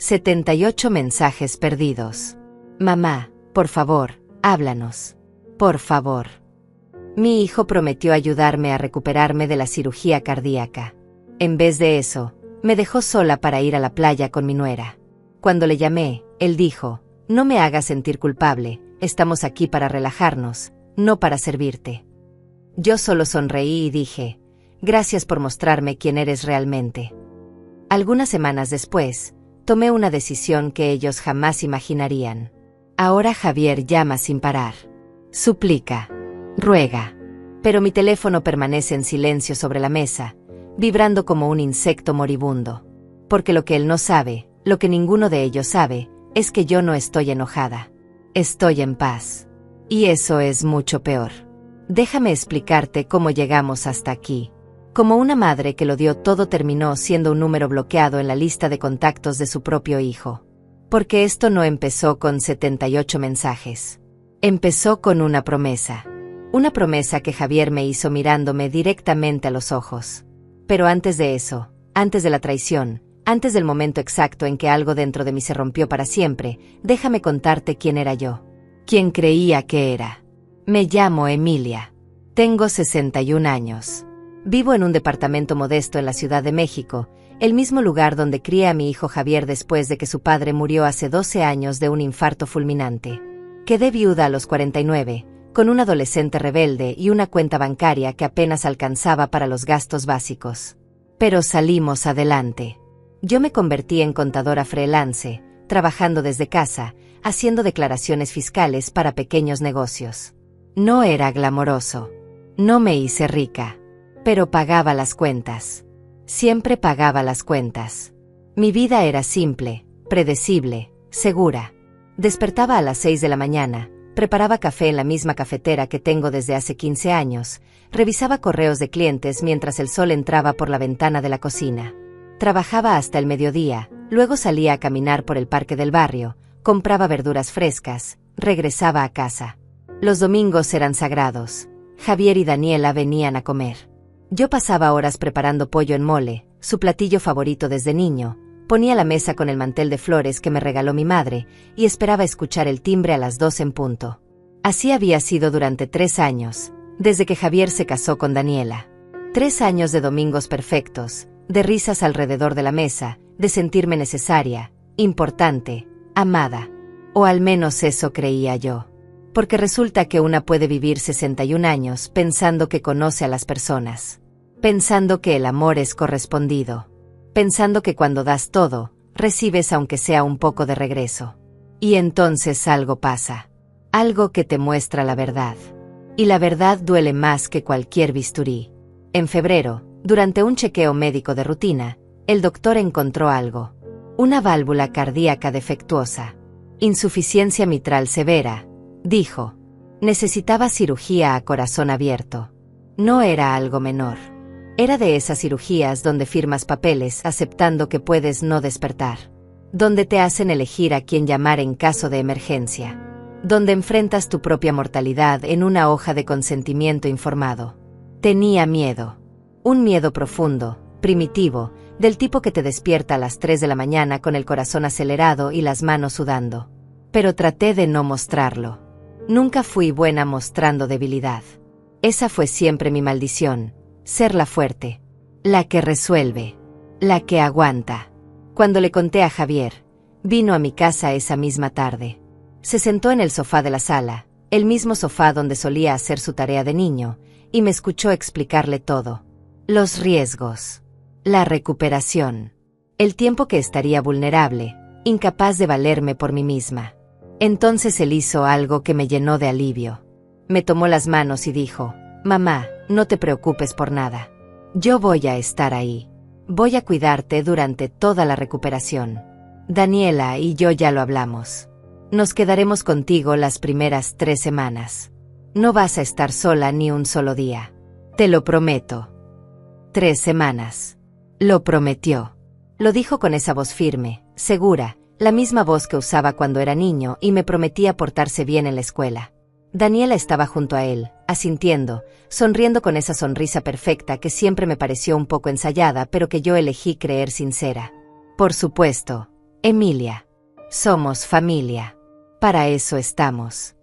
78 mensajes perdidos. Mamá, por favor, háblanos. Por favor. Mi hijo prometió ayudarme a recuperarme de la cirugía cardíaca. En vez de eso, me dejó sola para ir a la playa con mi nuera. Cuando le llamé, él dijo, no me hagas sentir culpable, estamos aquí para relajarnos, no para servirte. Yo solo sonreí y dije, gracias por mostrarme quién eres realmente. Algunas semanas después, tomé una decisión que ellos jamás imaginarían. Ahora Javier llama sin parar. Suplica. Ruega. Pero mi teléfono permanece en silencio sobre la mesa, vibrando como un insecto moribundo. Porque lo que él no sabe, lo que ninguno de ellos sabe, es que yo no estoy enojada. Estoy en paz. Y eso es mucho peor. Déjame explicarte cómo llegamos hasta aquí. Como una madre que lo dio todo terminó siendo un número bloqueado en la lista de contactos de su propio hijo. Porque esto no empezó con 78 mensajes. Empezó con una promesa. Una promesa que Javier me hizo mirándome directamente a los ojos. Pero antes de eso, antes de la traición, antes del momento exacto en que algo dentro de mí se rompió para siempre, déjame contarte quién era yo. Quién creía que era. Me llamo Emilia. Tengo 61 años. Vivo en un departamento modesto en la Ciudad de México, el mismo lugar donde crié a mi hijo Javier después de que su padre murió hace 12 años de un infarto fulminante. Quedé viuda a los 49, con un adolescente rebelde y una cuenta bancaria que apenas alcanzaba para los gastos básicos. Pero salimos adelante. Yo me convertí en contadora freelance, trabajando desde casa, haciendo declaraciones fiscales para pequeños negocios. No era glamoroso. No me hice rica. Pero pagaba las cuentas. Siempre pagaba las cuentas. Mi vida era simple, predecible, segura. Despertaba a las 6 de la mañana, preparaba café en la misma cafetera que tengo desde hace 15 años, revisaba correos de clientes mientras el sol entraba por la ventana de la cocina. Trabajaba hasta el mediodía, luego salía a caminar por el parque del barrio, compraba verduras frescas, regresaba a casa. Los domingos eran sagrados. Javier y Daniela venían a comer. Yo pasaba horas preparando pollo en mole, su platillo favorito desde niño, ponía la mesa con el mantel de flores que me regaló mi madre, y esperaba escuchar el timbre a las 2 en punto. Así había sido durante 3 años, desde que Javier se casó con Daniela. 3 años de domingos perfectos, de risas alrededor de la mesa, de sentirme necesaria, importante, amada. O al menos eso creía yo. Porque resulta que una puede vivir 61 años pensando que conoce a las personas. Pensando que el amor es correspondido. Pensando que cuando das todo, recibes aunque sea un poco de regreso. Y entonces algo pasa. Algo que te muestra la verdad. Y la verdad duele más que cualquier bisturí. En febrero, durante un chequeo médico de rutina, el doctor encontró algo. Una válvula cardíaca defectuosa. Insuficiencia mitral severa, dijo. Necesitaba cirugía a corazón abierto. No era algo menor. Era de esas cirugías donde firmas papeles aceptando que puedes no despertar. Donde te hacen elegir a quién llamar en caso de emergencia. Donde enfrentas tu propia mortalidad en una hoja de consentimiento informado. Tenía miedo. Un miedo profundo, primitivo, del tipo que te despierta a las 3 de la mañana con el corazón acelerado y las manos sudando. Pero traté de no mostrarlo. Nunca fui buena mostrando debilidad. Esa fue siempre mi maldición. Ser la fuerte, la que resuelve, la que aguanta. Cuando le conté a Javier, vino a mi casa esa misma tarde. Se sentó en el sofá de la sala, el mismo sofá donde solía hacer su tarea de niño, y me escuchó explicarle todo. Los riesgos, la recuperación, el tiempo que estaría vulnerable, incapaz de valerme por mí misma. Entonces él hizo algo que me llenó de alivio. Me tomó las manos y dijo, «Mamá, no te preocupes por nada. Yo voy a estar ahí. Voy a cuidarte durante toda la recuperación. Daniela y yo ya lo hablamos. Nos quedaremos contigo las primeras 3 semanas. No vas a estar sola ni un solo día. Te lo prometo». 3 semanas. Lo prometió. Lo dijo con esa voz firme, segura, la misma voz que usaba cuando era niño y me prometía portarse bien en la escuela. Daniela estaba junto a él, asintiendo, sonriendo con esa sonrisa perfecta que siempre me pareció un poco ensayada pero que yo elegí creer sincera. Por supuesto, Emilia. Somos familia. Para eso estamos.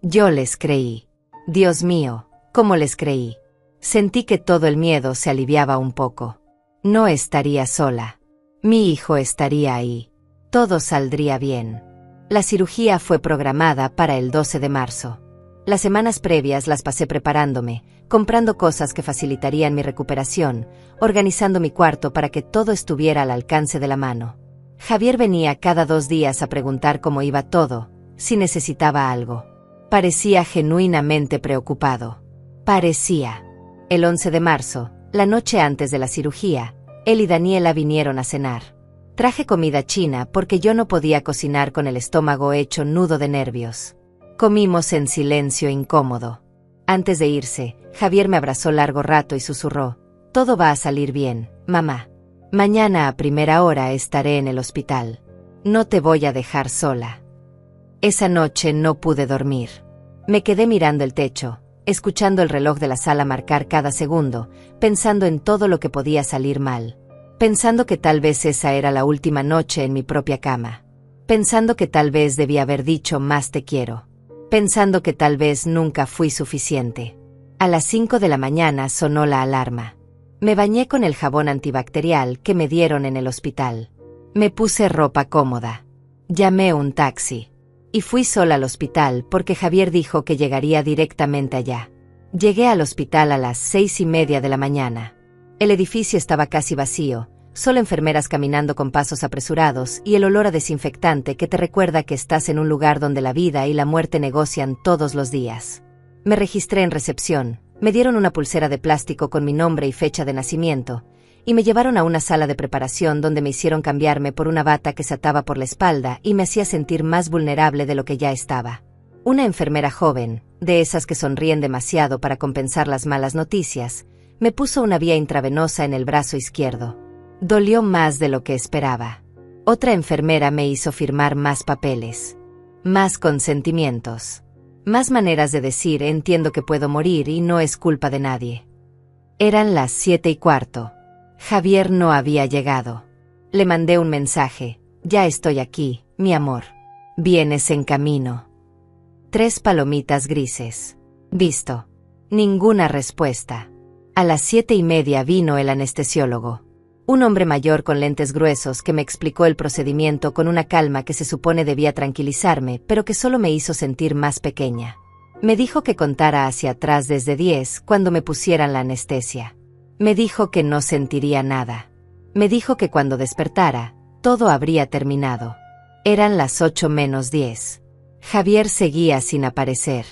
Yo les creí. Dios mío, ¿cómo les creí? Sentí que todo el miedo se aliviaba un poco. No estaría sola. Mi hijo estaría ahí. Todo saldría bien. La cirugía fue programada para el 12 de marzo. Las semanas previas las pasé preparándome, comprando cosas que facilitarían mi recuperación, organizando mi cuarto para que todo estuviera al alcance de la mano. Javier venía cada 2 días a preguntar cómo iba todo, si necesitaba algo. Parecía genuinamente preocupado. Parecía. El 11 de marzo, la noche antes de la cirugía, él y Daniela vinieron a cenar. Traje comida china porque yo no podía cocinar con el estómago hecho nudo de nervios. Comimos en silencio incómodo. Antes de irse, Javier me abrazó largo rato y susurró: «Todo va a salir bien, mamá. Mañana a primera hora estaré en el hospital. No te voy a dejar sola». Esa noche no pude dormir. Me quedé mirando el techo, escuchando el reloj de la sala marcar cada segundo, pensando en todo lo que podía salir mal. Pensando que tal vez esa era la última noche en mi propia cama. Pensando que tal vez debía haber dicho más te quiero. Pensando que tal vez nunca fui suficiente. A las 5 de la mañana sonó la alarma. Me bañé con el jabón antibacterial que me dieron en el hospital. Me puse ropa cómoda. Llamé un taxi. Y fui sola al hospital porque Javier dijo que llegaría directamente allá. Llegué al hospital a las 6:30 de la mañana. El edificio estaba casi vacío, solo enfermeras caminando con pasos apresurados y el olor a desinfectante que te recuerda que estás en un lugar donde la vida y la muerte negocian todos los días. Me registré en recepción, me dieron una pulsera de plástico con mi nombre y fecha de nacimiento, y me llevaron a una sala de preparación donde me hicieron cambiarme por una bata que se ataba por la espalda y me hacía sentir más vulnerable de lo que ya estaba. Una enfermera joven, de esas que sonríen demasiado para compensar las malas noticias, me puso una vía intravenosa en el brazo izquierdo. Dolió más de lo que esperaba. Otra enfermera me hizo firmar más papeles. Más consentimientos. Más maneras de decir entiendo que puedo morir y no es culpa de nadie. Eran las 7:15. Javier no había llegado. Le mandé un mensaje: «Ya estoy aquí, mi amor. Vienes en camino». 3 palomitas grises. Visto. Ninguna respuesta. A las 7:30 vino el anestesiólogo. Un hombre mayor con lentes gruesos que me explicó el procedimiento con una calma que se supone debía tranquilizarme, pero que solo me hizo sentir más pequeña. Me dijo que contara hacia atrás desde 10 cuando me pusieran la anestesia. Me dijo que no sentiría nada. Me dijo que cuando despertara, todo habría terminado. Eran las 8:50. Javier seguía sin aparecer.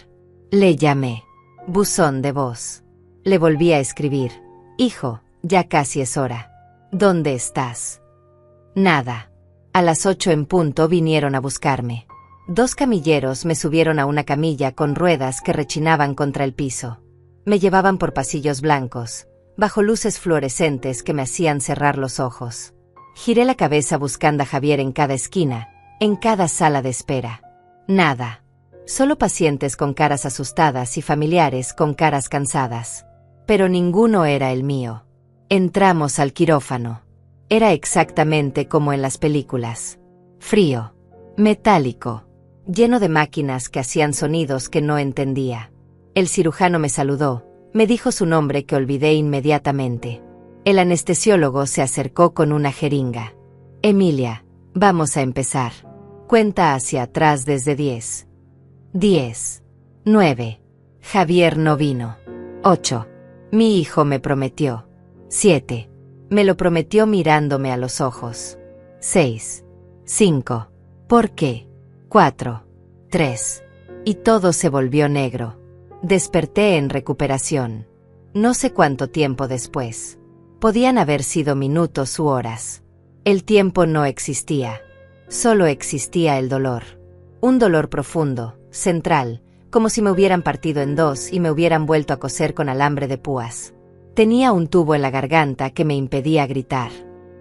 Le llamé. Buzón de voz. Le volví a escribir: «Hijo, ya casi es hora. ¿Dónde estás?» Nada. A las 8 en punto vinieron a buscarme. 2 camilleros me subieron a una camilla con ruedas que rechinaban contra el piso. Me llevaban por pasillos blancos, bajo luces fluorescentes que me hacían cerrar los ojos. Giré la cabeza buscando a Javier en cada esquina, en cada sala de espera. Nada. Solo pacientes con caras asustadas y familiares con caras cansadas. Pero ninguno era el mío. Entramos al quirófano. Era exactamente como en las películas. Frío. Metálico. Lleno de máquinas que hacían sonidos que no entendía. El cirujano me saludó, me dijo su nombre que olvidé inmediatamente. El anestesiólogo se acercó con una jeringa. «Emilia, vamos a empezar. Cuenta hacia atrás desde 10. 10. 9. Javier no vino. 8. Mi hijo me prometió. 7. Me lo prometió mirándome a los ojos. 6. 5. ¿Por qué? 4. 3. Y todo se volvió negro. Desperté en recuperación. No sé cuánto tiempo después. Podían haber sido minutos u horas. El tiempo no existía. Solo existía el dolor. Un dolor profundo, central, como si me hubieran partido en dos y me hubieran vuelto a coser con alambre de púas. Tenía un tubo en la garganta que me impedía gritar.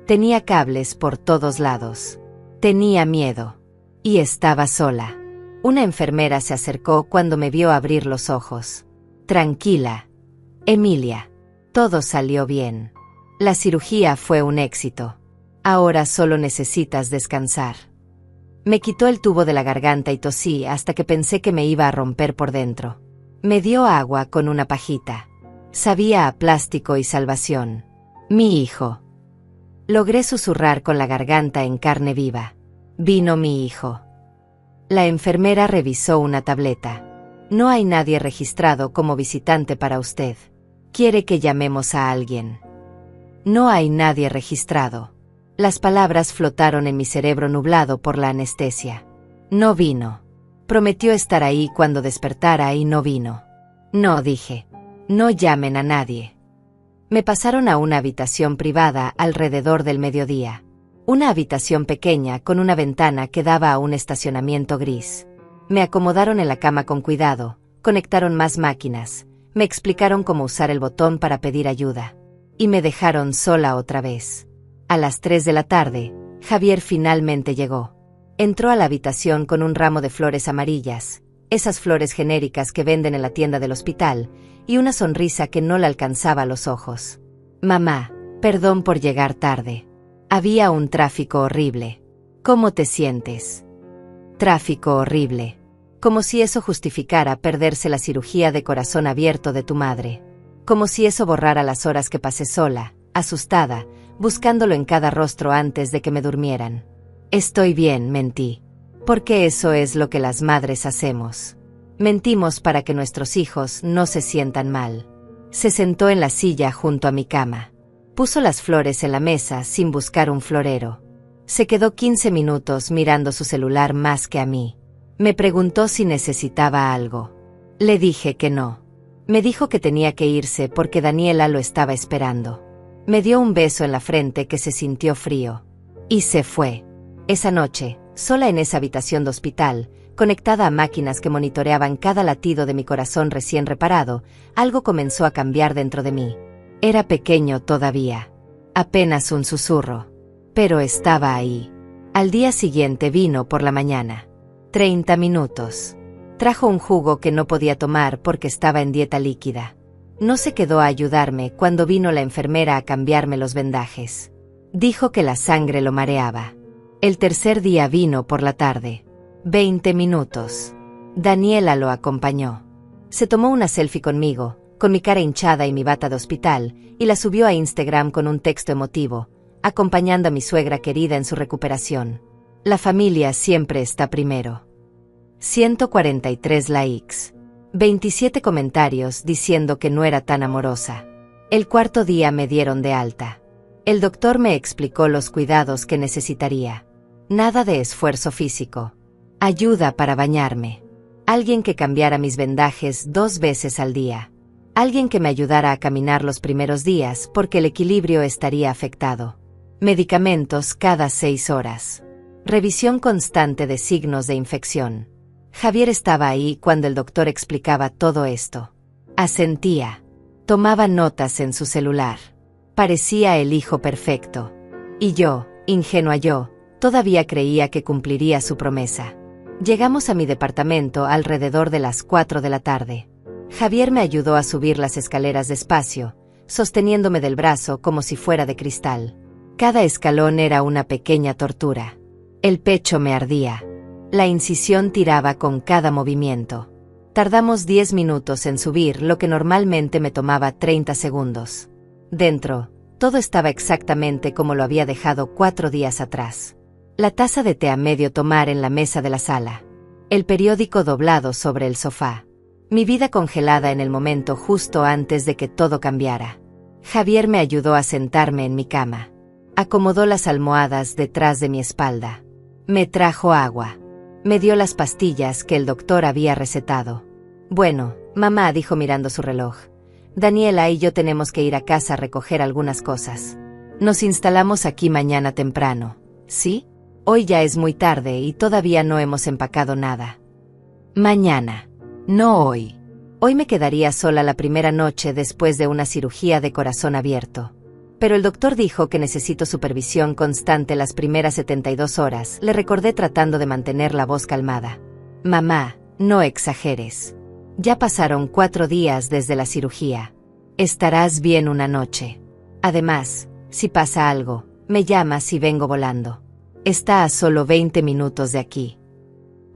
Tenía cables por todos lados. Tenía miedo. Y estaba sola. Una enfermera se acercó cuando me vio abrir los ojos. «Tranquila, Emilia. Todo salió bien. La cirugía fue un éxito. Ahora solo necesitas descansar. Me quitó el tubo de la garganta y tosí hasta que pensé que me iba a romper por dentro. Me dio agua con una pajita. Sabía a plástico y salvación. Mi hijo. Logré susurrar con la garganta en carne viva. Vino mi hijo. La enfermera revisó una tableta. No hay nadie registrado como visitante para usted. ¿Quiere que llamemos a alguien? No hay nadie registrado. Las palabras flotaron en mi cerebro nublado por la anestesia. No vino. Prometió estar ahí cuando despertara y no vino. No, dije. No llamen a nadie. Me pasaron a una habitación privada alrededor del mediodía. Una habitación pequeña con una ventana que daba a un estacionamiento gris. Me acomodaron en la cama con cuidado, conectaron más máquinas, me explicaron cómo usar el botón para pedir ayuda. Y me dejaron sola otra vez. A las 3 de la tarde, Javier finalmente llegó. Entró a la habitación con un ramo de flores amarillas, esas flores genéricas que venden en la tienda del hospital, y una sonrisa que no le alcanzaba a los ojos. Mamá, perdón por llegar tarde. Había un tráfico horrible. ¿Cómo te sientes? Tráfico horrible. Como si eso justificara perderse la cirugía de corazón abierto de tu madre. Como si eso borrara las horas que pasé sola, asustada, buscándolo en cada rostro antes de que me durmieran. Estoy bien, mentí. Porque eso es lo que las madres hacemos. Mentimos para que nuestros hijos no se sientan mal. Se sentó en la silla junto a mi cama. Puso las flores en la mesa sin buscar un florero. Se quedó 15 minutos mirando su celular más que a mí. Me preguntó si necesitaba algo. Le dije que no. Me dijo que tenía que irse porque Daniela lo estaba esperando. Me dio un beso en la frente que se sintió frío. Y se fue. Esa noche, sola en esa habitación de hospital, conectada a máquinas que monitoreaban cada latido de mi corazón recién reparado, algo comenzó a cambiar dentro de mí. Era pequeño todavía. Apenas un susurro. Pero estaba ahí. Al día siguiente vino por la mañana. 30 minutos. Trajo un jugo que no podía tomar porque estaba en dieta líquida. No se quedó a ayudarme cuando vino la enfermera a cambiarme los vendajes. Dijo que la sangre lo mareaba. El tercer día vino por la tarde. 20 minutos. Daniela lo acompañó. Se tomó una selfie conmigo, con mi cara hinchada y mi bata de hospital, y la subió a Instagram con un texto emotivo, acompañando a mi suegra querida en su recuperación. La familia siempre está primero. 143 likes. 27 comentarios diciendo que no era tan amorosa. El cuarto día me dieron de alta. El doctor me explicó los cuidados que necesitaría. Nada de esfuerzo físico. Ayuda para bañarme. Alguien que cambiara mis vendajes 2 veces al día. Alguien que me ayudara a caminar los primeros días porque el equilibrio estaría afectado. Medicamentos cada 6 horas. Revisión constante de signos de infección. Javier estaba ahí cuando el doctor explicaba todo esto. Asentía. Tomaba notas en su celular. Parecía el hijo perfecto. Y yo, ingenua yo, todavía creía que cumpliría su promesa. Llegamos a mi departamento alrededor de las 4 de la tarde. Javier me ayudó a subir las escaleras despacio, sosteniéndome del brazo como si fuera de cristal. Cada escalón era una pequeña tortura. El pecho me ardía. La incisión tiraba con cada movimiento. Tardamos 10 minutos en subir lo que normalmente me tomaba 30 segundos. Dentro, todo estaba exactamente como lo había dejado 4 días atrás. La taza de té a medio tomar en la mesa de la sala. El periódico doblado sobre el sofá. Mi vida congelada en el momento justo antes de que todo cambiara. Javier me ayudó a sentarme en mi cama. Acomodó las almohadas detrás de mi espalda. Me trajo agua. Me dio las pastillas que el doctor había recetado. Bueno, mamá, dijo mirando su reloj. Daniela y yo tenemos que ir a casa a recoger algunas cosas. Nos instalamos aquí mañana temprano, ¿sí? Hoy ya es muy tarde y todavía no hemos empacado nada. Mañana. No hoy. Hoy me quedaría sola la primera noche después de una cirugía de corazón abierto. Pero el doctor dijo que necesito supervisión constante las primeras 72 horas, le recordé tratando de mantener la voz calmada. Mamá, no exageres. Ya pasaron 4 días desde la cirugía. Estarás bien una noche. Además, si pasa algo, Me llamas y vengo volando. Está a solo 20 minutos de aquí.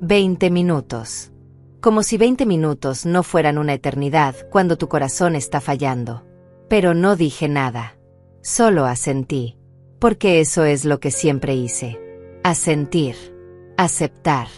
20 minutos. Como si 20 minutos no fueran una eternidad cuando tu corazón está fallando. Pero no dije nada. Solo asentí. Porque eso es lo que siempre hice. Asentir. Aceptar.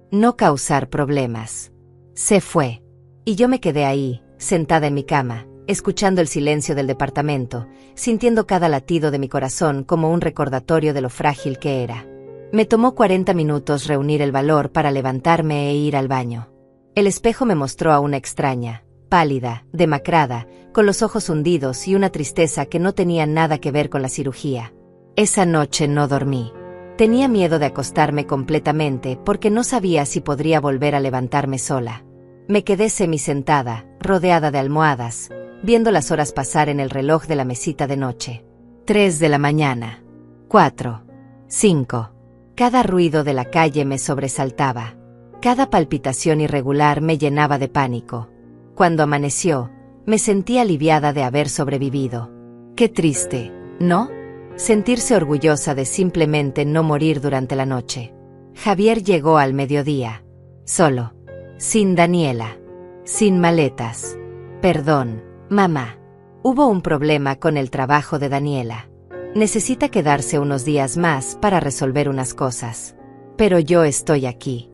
No causar problemas. Se fue. Y yo me quedé ahí, sentada en mi cama, escuchando el silencio del departamento, sintiendo cada latido de mi corazón como un recordatorio de lo frágil que era. Me tomó 40 minutos reunir el valor para levantarme e ir al baño. El espejo me mostró a una extraña, pálida, demacrada, con los ojos hundidos y una tristeza que no tenía nada que ver con la cirugía. Esa noche no dormí. Tenía miedo de acostarme completamente porque no sabía si podría volver a levantarme sola. Me quedé semisentada, rodeada de almohadas, viendo las horas pasar en el reloj de la mesita de noche. 3 de la mañana. 4. 5. Cada ruido de la calle me sobresaltaba. Cada palpitación irregular me llenaba de pánico. Cuando amaneció, me sentí aliviada de haber sobrevivido. Qué triste, ¿no? Sentirse orgullosa de simplemente no morir durante la noche. Javier llegó al mediodía. Solo. Sin Daniela. Sin maletas. Perdón, mamá. Hubo un problema con el trabajo de Daniela. Necesita quedarse unos días más para resolver unas cosas. Pero yo estoy aquí.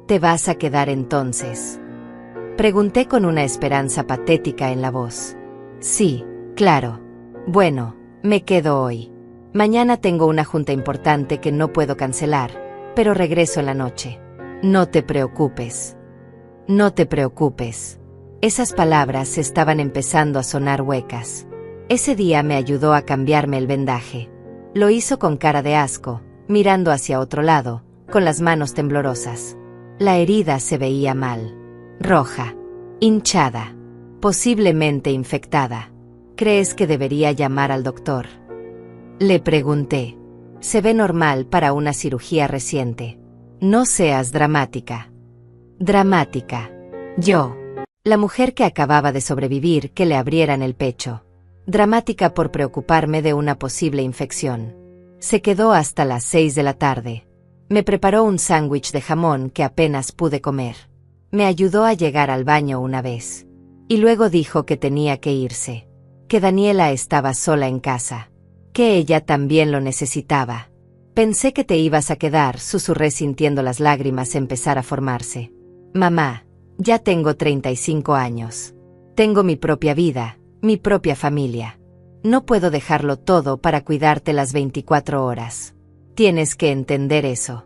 ¿Te vas a quedar entonces? Pregunté con una esperanza patética en la voz. Sí, claro. Bueno, me quedo hoy. Mañana tengo una junta importante que no puedo cancelar, pero regreso en la noche. No te preocupes. No te preocupes. Esas palabras estaban empezando a sonar huecas. Ese día me ayudó a cambiarme el vendaje. Lo hizo con cara de asco, mirando hacia otro lado, con las manos temblorosas. La herida se veía mal. Roja. Hinchada. Posiblemente infectada. ¿Crees que debería llamar al doctor? Le pregunté. Se ve normal para una cirugía reciente. No seas dramática. Dramática. Yo. La mujer que acababa de sobrevivir que le abrieran el pecho. Dramática por preocuparme de una posible infección. Se quedó hasta las 6 de la tarde. Me preparó un sándwich de jamón que apenas pude comer. Me ayudó a llegar al baño una vez. Y luego dijo que tenía que irse. Que Daniela estaba sola en casa. Que ella también lo necesitaba. Pensé que te ibas a quedar, susurré sintiendo las lágrimas empezar a formarse. Mamá, ya tengo 35 años. Tengo mi propia vida, mi propia familia. No puedo dejarlo todo para cuidarte las 24 horas. Tienes que entender eso.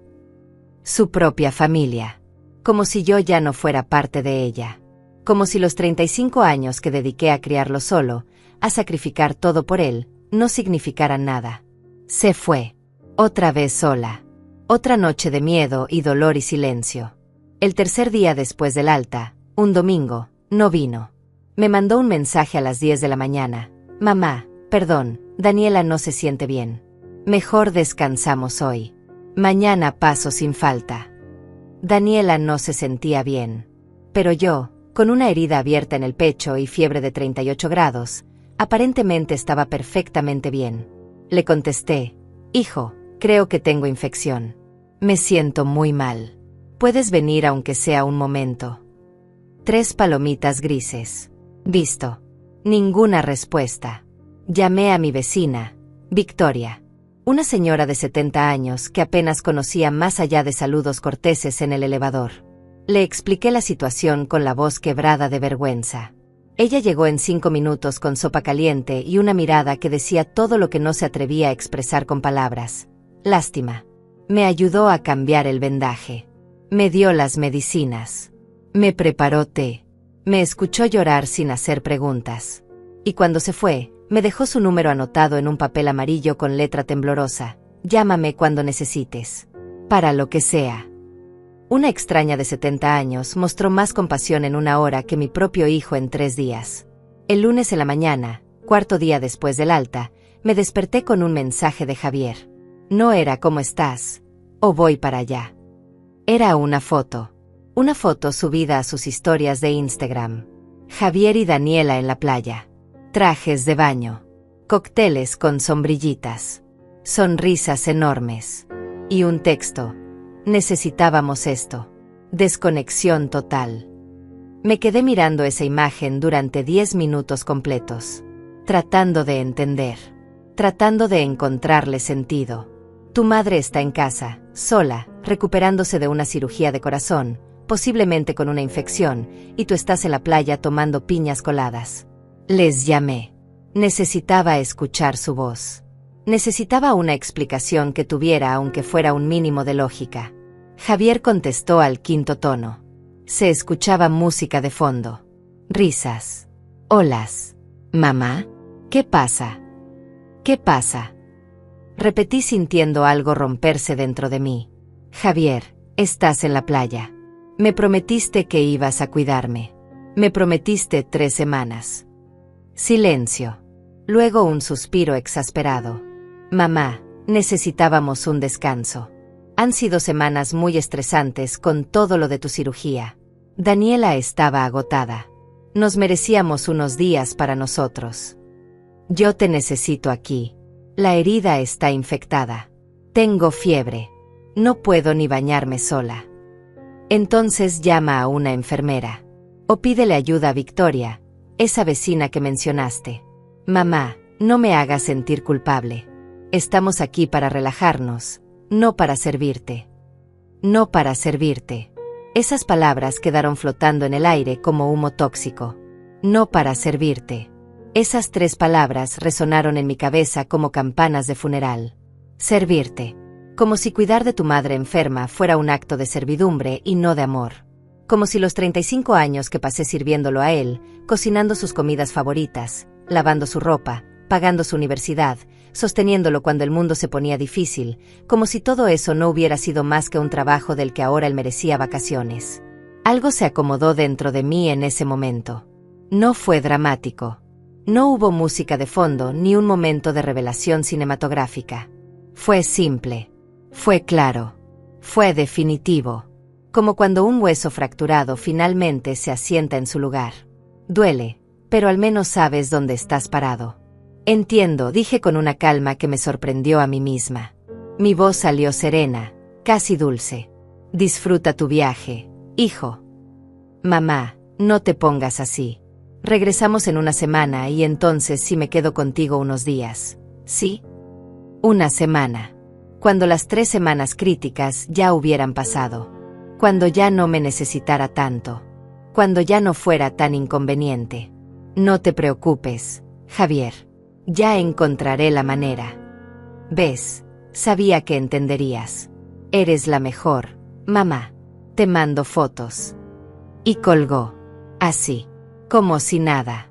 Su propia familia. Como si yo ya no fuera parte de ella. Como si los 35 años que dediqué a criarlo solo, a sacrificar todo por él, no significaran nada. Se fue. Otra vez sola. Otra noche de miedo y dolor y silencio. El tercer día después del alta, un domingo, no vino. Me mandó un mensaje a las 10 de la mañana. Mamá, perdón, Daniela no se siente bien. Mejor descansamos hoy. Mañana paso sin falta. Daniela no se sentía bien. Pero yo, con una herida abierta en el pecho y fiebre de 38 grados, aparentemente estaba perfectamente bien. Le contesté, hijo, creo que tengo infección. Me siento muy mal. ¿Puedes venir aunque sea un momento? 3 palomitas grises. Visto. Ninguna respuesta. Llamé a mi vecina, Victoria. Una señora de 70 años que apenas conocía más allá de saludos corteses en el elevador. Le expliqué la situación con la voz quebrada de vergüenza. Ella llegó en 5 minutos con sopa caliente y una mirada que decía todo lo que no se atrevía a expresar con palabras. Lástima. Me ayudó a cambiar el vendaje. Me dio las medicinas. Me preparó té. Me escuchó llorar sin hacer preguntas. Y cuando se fue, me dejó su número anotado en un papel amarillo con letra temblorosa. Llámame cuando necesites. Para lo que sea. Una extraña de 70 años mostró más compasión en una hora que mi propio hijo en 3 días. El lunes en la mañana, 4º día después del alta, me desperté con un mensaje de Javier. No era ¿cómo estás? O voy para allá. Era una foto. Una foto subida a sus historias de Instagram. Javier y Daniela en la playa. Trajes de baño. Cócteles con sombrillitas. Sonrisas enormes. Y un texto. Necesitábamos esto. Desconexión total. Me quedé mirando esa imagen durante 10 minutos completos, tratando de entender, tratando de encontrarle sentido. Tu madre está en casa, sola, recuperándose de una cirugía de corazón, posiblemente con una infección, y tú estás en la playa tomando piñas coladas. Les llamé. Necesitaba escuchar su voz. Necesitaba una explicación que tuviera aunque fuera un mínimo de lógica. Javier contestó al quinto tono. Se escuchaba música de fondo. Risas. Olas. ¿Mamá? ¿Qué pasa? ¿Qué pasa? Repetí sintiendo algo romperse dentro de mí. Javier, estás en la playa. Me prometiste que ibas a cuidarme. Me prometiste 3 semanas. Silencio. Luego un suspiro exasperado. Mamá, necesitábamos un descanso. Han sido semanas muy estresantes con todo lo de tu cirugía. Daniela estaba agotada. Nos merecíamos unos días para nosotros. Yo te necesito aquí. La herida está infectada. Tengo fiebre. No puedo ni bañarme sola. Entonces llama a una enfermera. O pídele ayuda a Victoria, esa vecina que mencionaste. Mamá, no me hagas sentir culpable. Estamos aquí para relajarnos, no para servirte. No para servirte. Esas palabras quedaron flotando en el aire como humo tóxico. No para servirte. Esas 3 palabras resonaron en mi cabeza como campanas de funeral. Servirte. Como si cuidar de tu madre enferma fuera un acto de servidumbre y no de amor. Como si los 35 años que pasé sirviéndolo a él, cocinando sus comidas favoritas, lavando su ropa, pagando su universidad, sosteniéndolo cuando el mundo se ponía difícil, como si todo eso no hubiera sido más que un trabajo del que ahora él merecía vacaciones. Algo se acomodó dentro de mí en ese momento. No fue dramático. No hubo música de fondo ni un momento de revelación cinematográfica. Fue simple. Fue claro. Fue definitivo. Como cuando un hueso fracturado finalmente se asienta en su lugar. Duele, pero al menos sabes dónde estás parado. Entiendo, dije con una calma que me sorprendió a mí misma. Mi voz salió serena, casi dulce. Disfruta tu viaje, hijo. Mamá, no te pongas así. Regresamos en una semana y entonces sí me quedo contigo unos días. ¿Sí? Una semana. Cuando las 3 semanas críticas ya hubieran pasado. Cuando ya no me necesitara tanto. Cuando ya no fuera tan inconveniente. No te preocupes, Javier. Ya encontraré la manera. ¿Ves? Sabía que entenderías. Eres la mejor, mamá. Te mando fotos. Y colgó. Así. Como si nada.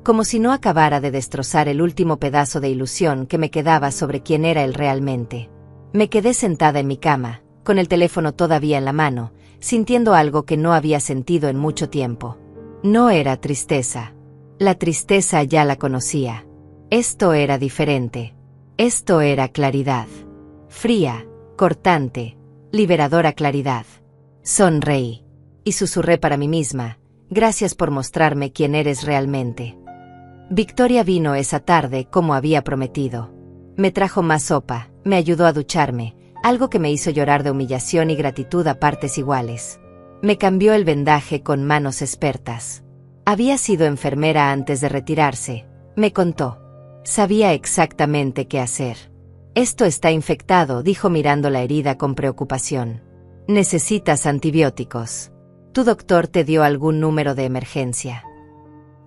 Como si no acabara de destrozar el último pedazo de ilusión que me quedaba sobre quién era él realmente. Me quedé sentada en mi cama, con el teléfono todavía en la mano, sintiendo algo que no había sentido en mucho tiempo. No era tristeza. La tristeza ya la conocía. Esto era diferente. Esto era claridad. Fría, cortante, liberadora claridad. Sonreí. Y susurré para mí misma, gracias por mostrarme quién eres realmente. Victoria vino esa tarde como había prometido. Me trajo más sopa, me ayudó a ducharme, algo que me hizo llorar de humillación y gratitud a partes iguales. Me cambió el vendaje con manos expertas. Había sido enfermera antes de retirarse, me contó. Sabía exactamente qué hacer. Esto está infectado, dijo mirando la herida con preocupación. Necesitas antibióticos. ¿Tu doctor te dio algún número de emergencia?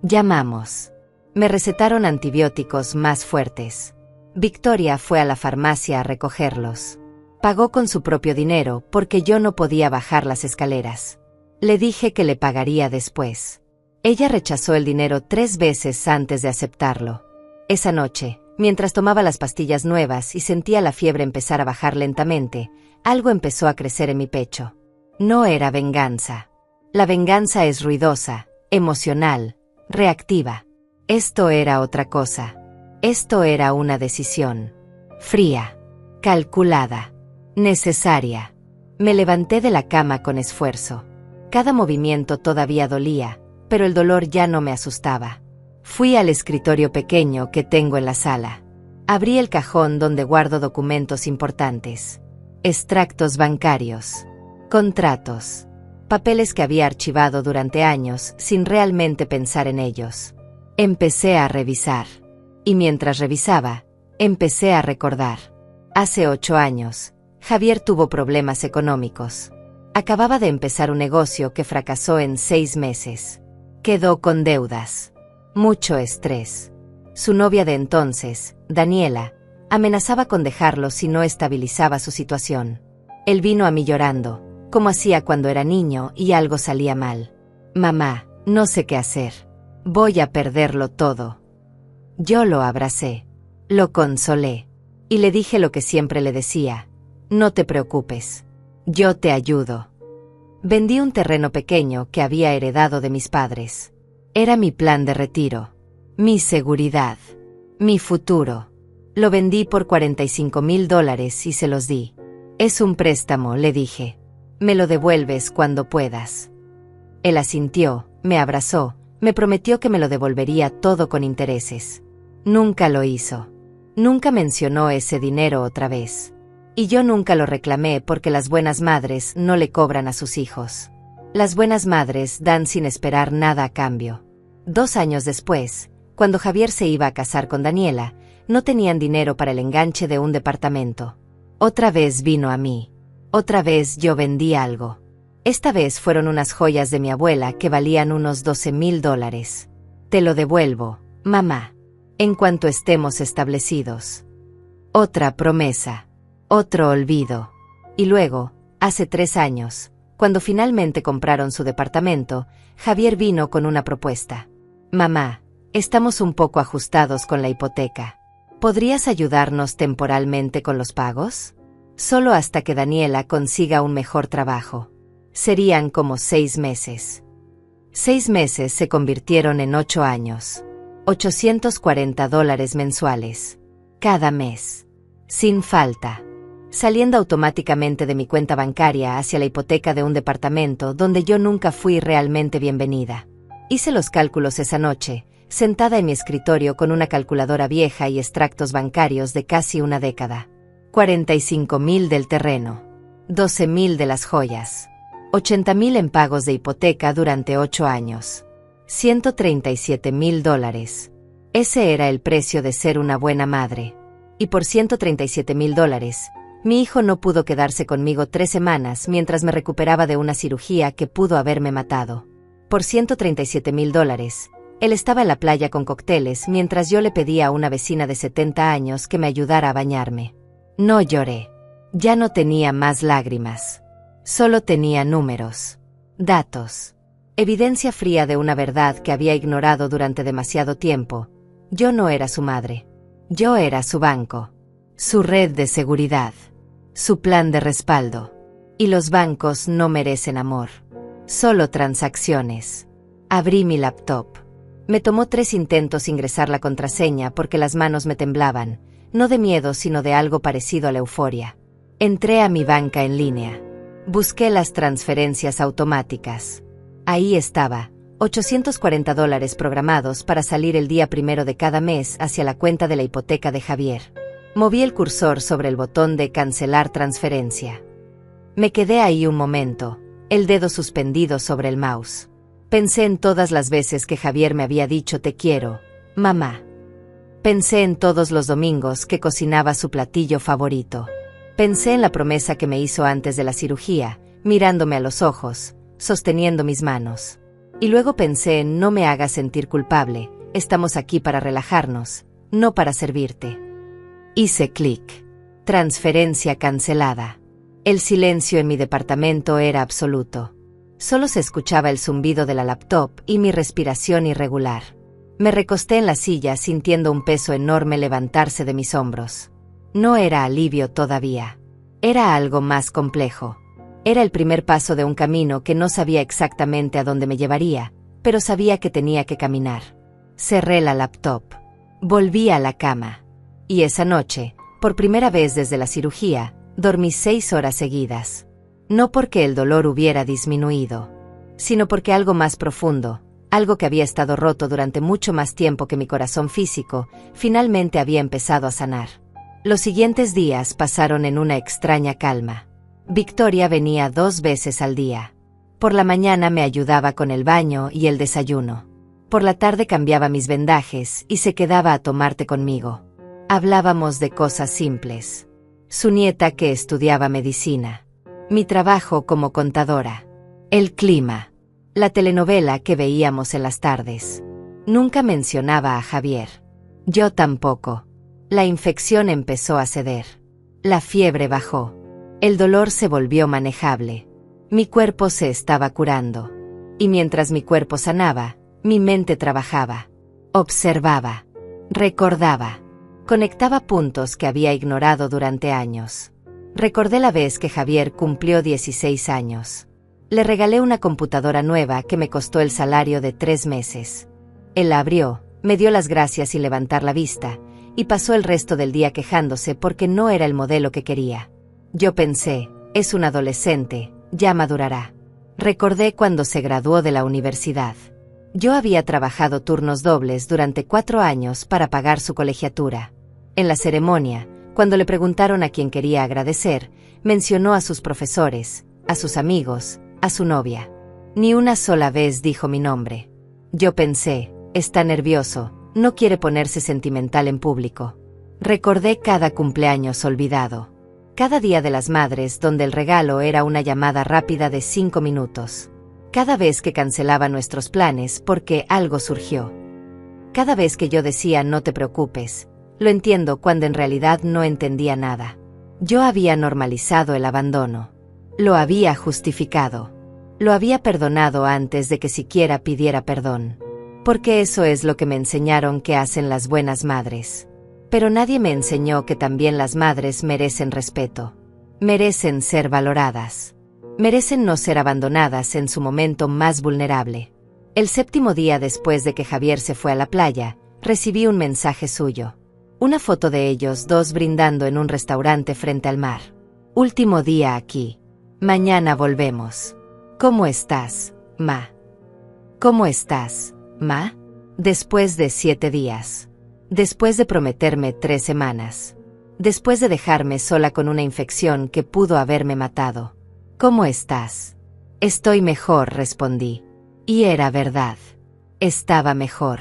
Llamamos. Me recetaron antibióticos más fuertes. Victoria fue a la farmacia a recogerlos. Pagó con su propio dinero porque yo no podía bajar las escaleras. Le dije que le pagaría después. Ella rechazó el dinero 3 veces antes de aceptarlo. Esa noche, mientras tomaba las pastillas nuevas y sentía la fiebre empezar a bajar lentamente, algo empezó a crecer en mi pecho. No era venganza. La venganza es ruidosa, emocional, reactiva. Esto era otra cosa. Esto era una decisión. Fría, calculada, necesaria. Me levanté de la cama con esfuerzo. Cada movimiento todavía dolía, pero el dolor ya no me asustaba. Fui al escritorio pequeño que tengo en la sala. Abrí el cajón donde guardo documentos importantes. Extractos bancarios. Contratos. Papeles que había archivado durante años sin realmente pensar en ellos. Empecé a revisar. Y mientras revisaba, empecé a recordar. Hace 8 años, Javier tuvo problemas económicos. Acababa de empezar un negocio que fracasó en 6 meses. Quedó con deudas. Mucho estrés. Su novia de entonces, Daniela, amenazaba con dejarlo si no estabilizaba su situación. Él vino a mí llorando, como hacía cuando era niño y algo salía mal. Mamá, no sé qué hacer. Voy a perderlo todo. Yo lo abracé. Lo consolé. Y le dije lo que siempre le decía. No te preocupes. Yo te ayudo. Vendí un terreno pequeño que había heredado de mis padres. Era mi plan de retiro. Mi seguridad. Mi futuro. Lo vendí por $45,000 y se los di. Es un préstamo, le dije. Me lo devuelves cuando puedas. Él asintió, me abrazó, me prometió que me lo devolvería todo con intereses. Nunca lo hizo. Nunca mencionó ese dinero otra vez. Y yo nunca lo reclamé porque las buenas madres no le cobran a sus hijos. Las buenas madres dan sin esperar nada a cambio. 2 años después, cuando Javier se iba a casar con Daniela, no tenían dinero para el enganche de un departamento. Otra vez vino a mí. Otra vez yo vendí algo. Esta vez fueron unas joyas de mi abuela que valían unos $12,000. Te lo devuelvo, mamá, en cuanto estemos establecidos. Otra promesa. Otro olvido. Y luego, hace 3 años, cuando finalmente compraron su departamento, Javier vino con una propuesta. Mamá, estamos un poco ajustados con la hipoteca. ¿Podrías ayudarnos temporalmente con los pagos? Solo hasta que Daniela consiga un mejor trabajo. Serían como 6 meses. 6 meses se convirtieron en 8 años. $840 mensuales. Cada mes. Sin falta. Saliendo automáticamente de mi cuenta bancaria hacia la hipoteca de un departamento donde yo nunca fui realmente bienvenida. Hice los cálculos esa noche, sentada en mi escritorio con una calculadora vieja y extractos bancarios de casi una década. 45,000 del terreno. 12,000 de las joyas. 80,000 en pagos de hipoteca durante 8 años. $137,000. Ese era el precio de ser una buena madre. Y por $137,000, mi hijo no pudo quedarse conmigo 3 semanas mientras me recuperaba de una cirugía que pudo haberme matado. Por $137,000, él estaba en la playa con cócteles mientras yo le pedía a una vecina de 70 años que me ayudara a bañarme. No lloré. Ya no tenía más lágrimas. Solo tenía números. Datos. Evidencia fría de una verdad que había ignorado durante demasiado tiempo. Yo no era su madre. Yo era su banco. Su red de seguridad. Su plan de respaldo. Y los bancos no merecen amor. Solo transacciones. Abrí mi laptop. Me tomó 3 intentos ingresar la contraseña porque las manos me temblaban, no de miedo sino de algo parecido a la euforia. Entré a mi banca en línea. Busqué las transferencias automáticas. Ahí estaba, $840 programados para salir el día 1 de cada mes hacia la cuenta de la hipoteca de Javier. Moví el cursor sobre el botón de cancelar transferencia. Me quedé ahí un momento, el dedo suspendido sobre el mouse. Pensé en todas las veces que Javier me había dicho te quiero, mamá. Pensé en todos los domingos que cocinaba su platillo favorito. Pensé en la promesa que me hizo antes de la cirugía, mirándome a los ojos, sosteniendo mis manos. Y luego pensé en no me hagas sentir culpable, estamos aquí para relajarnos, no para servirte. Hice clic. Transferencia cancelada. El silencio en mi departamento era absoluto. Solo se escuchaba el zumbido de la laptop y mi respiración irregular. Me recosté en la silla sintiendo un peso enorme levantarse de mis hombros. No era alivio todavía. Era algo más complejo. Era el primer paso de un camino que no sabía exactamente a dónde me llevaría, pero sabía que tenía que caminar. Cerré la laptop. Volví a la cama. Y esa noche, por primera vez desde la cirugía, dormí 6 horas seguidas. No porque el dolor hubiera disminuido, sino porque algo más profundo, Algo que había estado roto durante mucho más tiempo que mi corazón físico, finalmente había empezado a sanar. Los siguientes días pasaron en una extraña calma. Victoria venía 2 veces al día. Por la mañana me ayudaba con el baño y el desayuno. Por la tarde cambiaba mis vendajes y se quedaba a tomar té conmigo. Hablábamos de cosas simples. Su nieta que estudiaba medicina. Mi trabajo como contadora. El clima. La telenovela que veíamos en las tardes. Nunca mencionaba a Javier. Yo tampoco. La infección empezó a ceder. La fiebre bajó. El dolor se volvió manejable. Mi cuerpo se estaba curando. Y mientras mi cuerpo sanaba, mi mente trabajaba. Observaba. Recordaba. Conectaba puntos que había ignorado durante años. Recordé la vez que Javier cumplió 16 años. Le regalé una computadora nueva que me costó el salario de 3 meses. Él la abrió, me dio las gracias sin levantar la vista, y pasó el resto del día quejándose porque no era el modelo que quería. Yo pensé, es un adolescente, ya madurará. Recordé cuando se graduó de la universidad. Yo había trabajado turnos dobles durante 4 años para pagar su colegiatura. En la ceremonia, cuando le preguntaron a quién quería agradecer, mencionó a sus profesores, a sus amigos, a su novia. Ni una sola vez dijo mi nombre. Yo pensé, está nervioso, no quiere ponerse sentimental en público. Recordé cada cumpleaños olvidado. Cada día de las madres donde el regalo era una llamada rápida de 5 minutos. Cada vez que cancelaba nuestros planes porque algo surgió. Cada vez que yo decía no te preocupes, lo entiendo cuando en realidad no entendía nada. Yo había normalizado el abandono. Lo había justificado. Lo había perdonado antes de que siquiera pidiera perdón. Porque eso es lo que me enseñaron que hacen las buenas madres. Pero nadie me enseñó que también las madres merecen respeto. Merecen ser valoradas. Merecen no ser abandonadas en su momento más vulnerable. El 7º día después de que Javier se fue a la playa, recibí un mensaje suyo. Una foto de ellos 2 brindando en un restaurante frente al mar. Último día aquí. Mañana volvemos. ¿Cómo estás, ma? ¿Cómo estás, ma? Después de 7 días. Después de prometerme 3 semanas. Después de dejarme sola con una infección que pudo haberme matado. ¿Cómo estás? Estoy mejor, respondí. Y era verdad. Estaba mejor.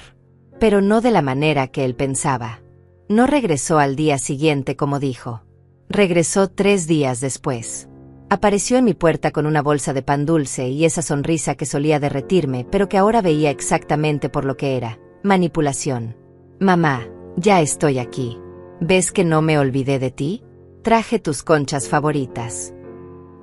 Pero no de la manera que él pensaba. No regresó al día siguiente como dijo. Regresó 3 días después. Apareció en mi puerta con una bolsa de pan dulce y esa sonrisa que solía derretirme, pero que ahora veía exactamente por lo que era: manipulación. Mamá, ya estoy aquí. ¿Ves que no me olvidé de ti? Traje tus conchas favoritas.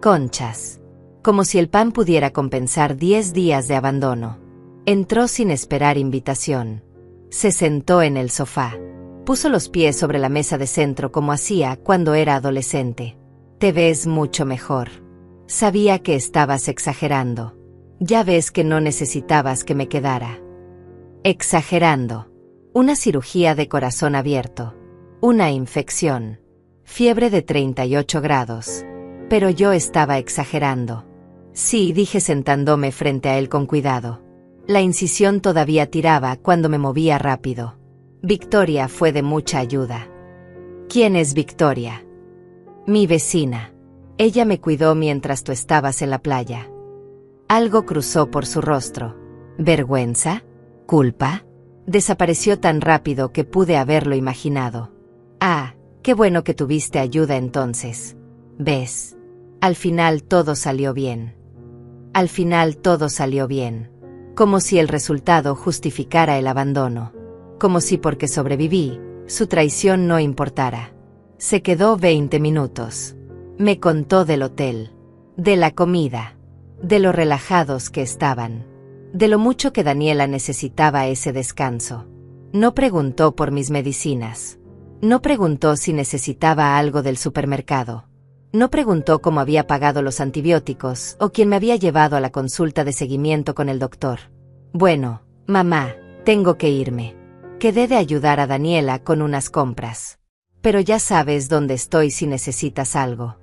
Conchas. Como si el pan pudiera compensar 10 días de abandono. Entró sin esperar invitación. Se sentó en el sofá. Puso los pies sobre la mesa de centro como hacía cuando era adolescente. Te ves mucho mejor. Sabía que estabas exagerando. Ya ves que no necesitabas que me quedara. Exagerando. Una cirugía de corazón abierto. Una infección. Fiebre de 38 grados. Pero yo estaba exagerando. Sí, dije sentándome frente a él con cuidado. La incisión todavía tiraba cuando me movía rápido. Victoria fue de mucha ayuda. ¿Quién es Victoria? Mi vecina. Ella me cuidó mientras tú estabas en la playa. Algo cruzó por su rostro. ¿Vergüenza? ¿Culpa? Desapareció tan rápido que pude haberlo imaginado. Ah, qué bueno que tuviste ayuda entonces. ¿Ves? Al final todo salió bien. Al final todo salió bien. Como si el resultado justificara el abandono. Como si porque sobreviví, su traición no importara. Se quedó 20 minutos. Me contó del hotel. De la comida. De lo relajados que estaban. De lo mucho que Daniela necesitaba ese descanso. No preguntó por mis medicinas. No preguntó si necesitaba algo del supermercado. No preguntó cómo había pagado los antibióticos o quién me había llevado a la consulta de seguimiento con el doctor. Bueno, mamá, tengo que irme. Quedé de ayudar a Daniela con unas compras. Pero ya sabes dónde estoy si necesitas algo.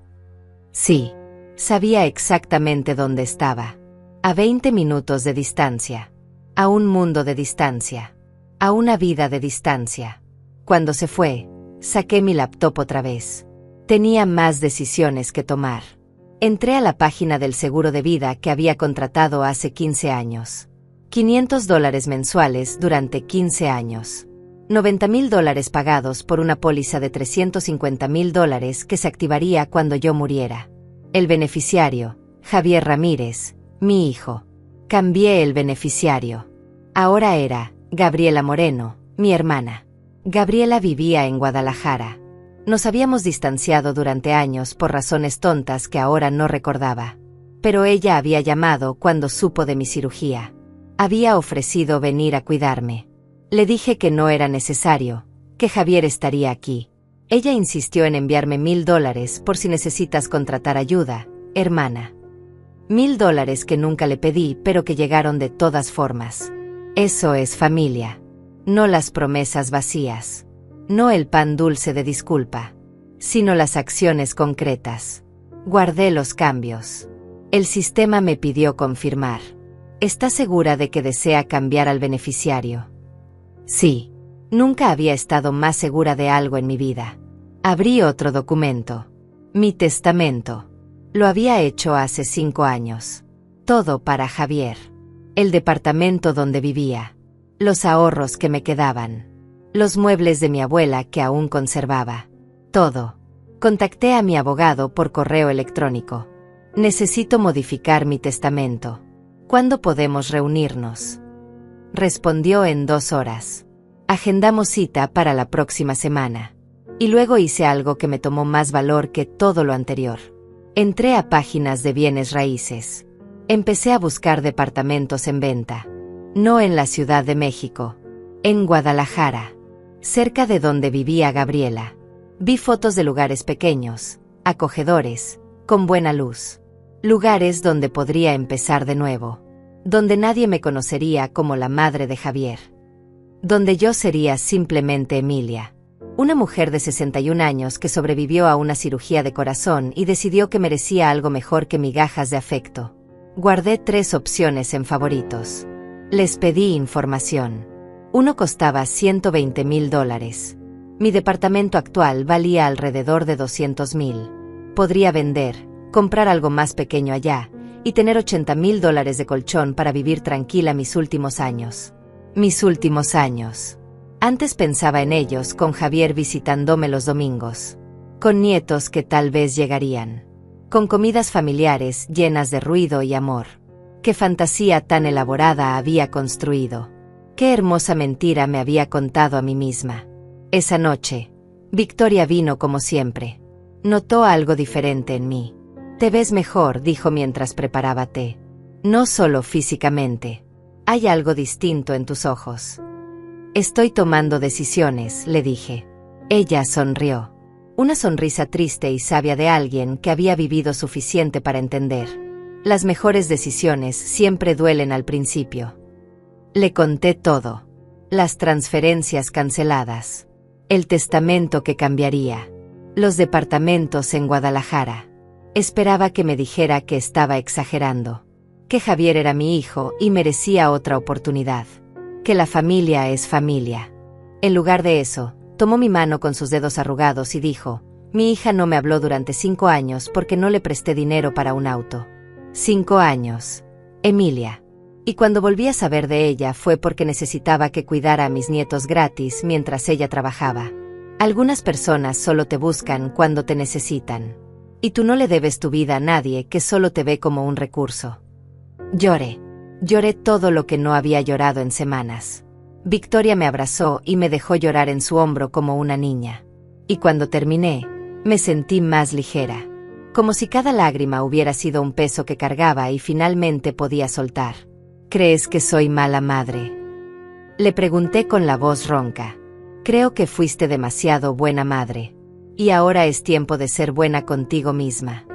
Sí, sabía exactamente dónde estaba. A 20 minutos de distancia. a un mundo de distancia, a una vida de distancia. Cuando se fue, saqué mi laptop otra vez. Tenía más decisiones que tomar. Entré a la página del seguro de vida que había contratado hace 15 años. $500 mensuales durante 15 años. $90,000 pagados por una póliza de $350,000 que se activaría cuando yo muriera. El beneficiario, Javier Ramírez, mi hijo. Cambié el beneficiario. Ahora era Gabriela Moreno, mi hermana. Gabriela vivía en Guadalajara. Nos habíamos distanciado durante años por razones tontas que ahora no recordaba. Pero ella había llamado cuando supo de mi cirugía. Había ofrecido venir a cuidarme. Le dije que no era necesario, que Javier estaría aquí. Ella insistió en enviarme $1,000 por si necesitas contratar ayuda, hermana. $1,000 que nunca le pedí, pero que llegaron de todas formas. Eso es familia. No las promesas vacías. No el pan dulce de disculpa, sino las acciones concretas. Guardé los cambios. El sistema me pidió confirmar. ¿Está segura de que desea cambiar al beneficiario? Sí. Nunca había estado más segura de algo en mi vida. Abrí otro documento. Mi testamento. Lo había hecho hace 5 años. Todo para Javier. El departamento donde vivía. Los ahorros que me quedaban. Los muebles de mi abuela que aún conservaba. Todo. Contacté a mi abogado por correo electrónico. Necesito modificar mi testamento. ¿Cuándo podemos reunirnos? Respondió en 2 horas. Agendamos cita para la próxima semana. Y luego hice algo que me tomó más valor que todo lo anterior. Entré a páginas de bienes raíces. Empecé a buscar departamentos en venta. No en la Ciudad de México. En Guadalajara. Cerca de donde vivía Gabriela. Vi fotos de lugares pequeños, acogedores, con buena luz. Lugares donde podría empezar de nuevo. Donde nadie me conocería como la madre de Javier. Donde yo sería simplemente Emilia. Una mujer de 61 años que sobrevivió a una cirugía de corazón y decidió que merecía algo mejor que migajas de afecto. Guardé 3 opciones en favoritos. Les pedí información. Uno costaba $120,000. Mi departamento actual valía alrededor de $200,000. Podría vender, comprar algo más pequeño allá, y tener $80,000 de colchón para vivir tranquila mis últimos años. Mis últimos años. Antes pensaba en ellos con Javier visitándome los domingos. Con nietos que tal vez llegarían. Con comidas familiares llenas de ruido y amor. Qué fantasía tan elaborada había construido. Qué hermosa mentira me había contado a mí misma. Esa noche, Victoria vino como siempre. Notó algo diferente en mí. Te ves mejor, dijo mientras preparaba té. No solo físicamente. Hay algo distinto en tus ojos. Estoy tomando decisiones, le dije. Ella sonrió. Una sonrisa triste y sabia de alguien que había vivido suficiente para entender. Las mejores decisiones siempre duelen al principio. Le conté todo. Las transferencias canceladas. El testamento que cambiaría. Los departamentos en Guadalajara. Esperaba que me dijera que estaba exagerando. Que Javier era mi hijo y merecía otra oportunidad. Que la familia es familia. En lugar de eso, tomó mi mano con sus dedos arrugados y dijo, mi hija no me habló durante 5 años porque no le presté dinero para un auto. 5 años. Emilia. Y cuando volví a saber de ella fue porque necesitaba que cuidara a mis nietos gratis mientras ella trabajaba. Algunas personas solo te buscan cuando te necesitan. Y tú no le debes tu vida a nadie que solo te ve como un recurso. Lloré. Lloré todo lo que no había llorado en semanas. Victoria me abrazó y me dejó llorar en su hombro como una niña. Y cuando terminé, me sentí más ligera. Como si cada lágrima hubiera sido un peso que cargaba y finalmente podía soltar. ¿Crees que soy mala madre? Le pregunté con la voz ronca. Creo que fuiste demasiado buena madre. Y ahora es tiempo de ser buena contigo misma.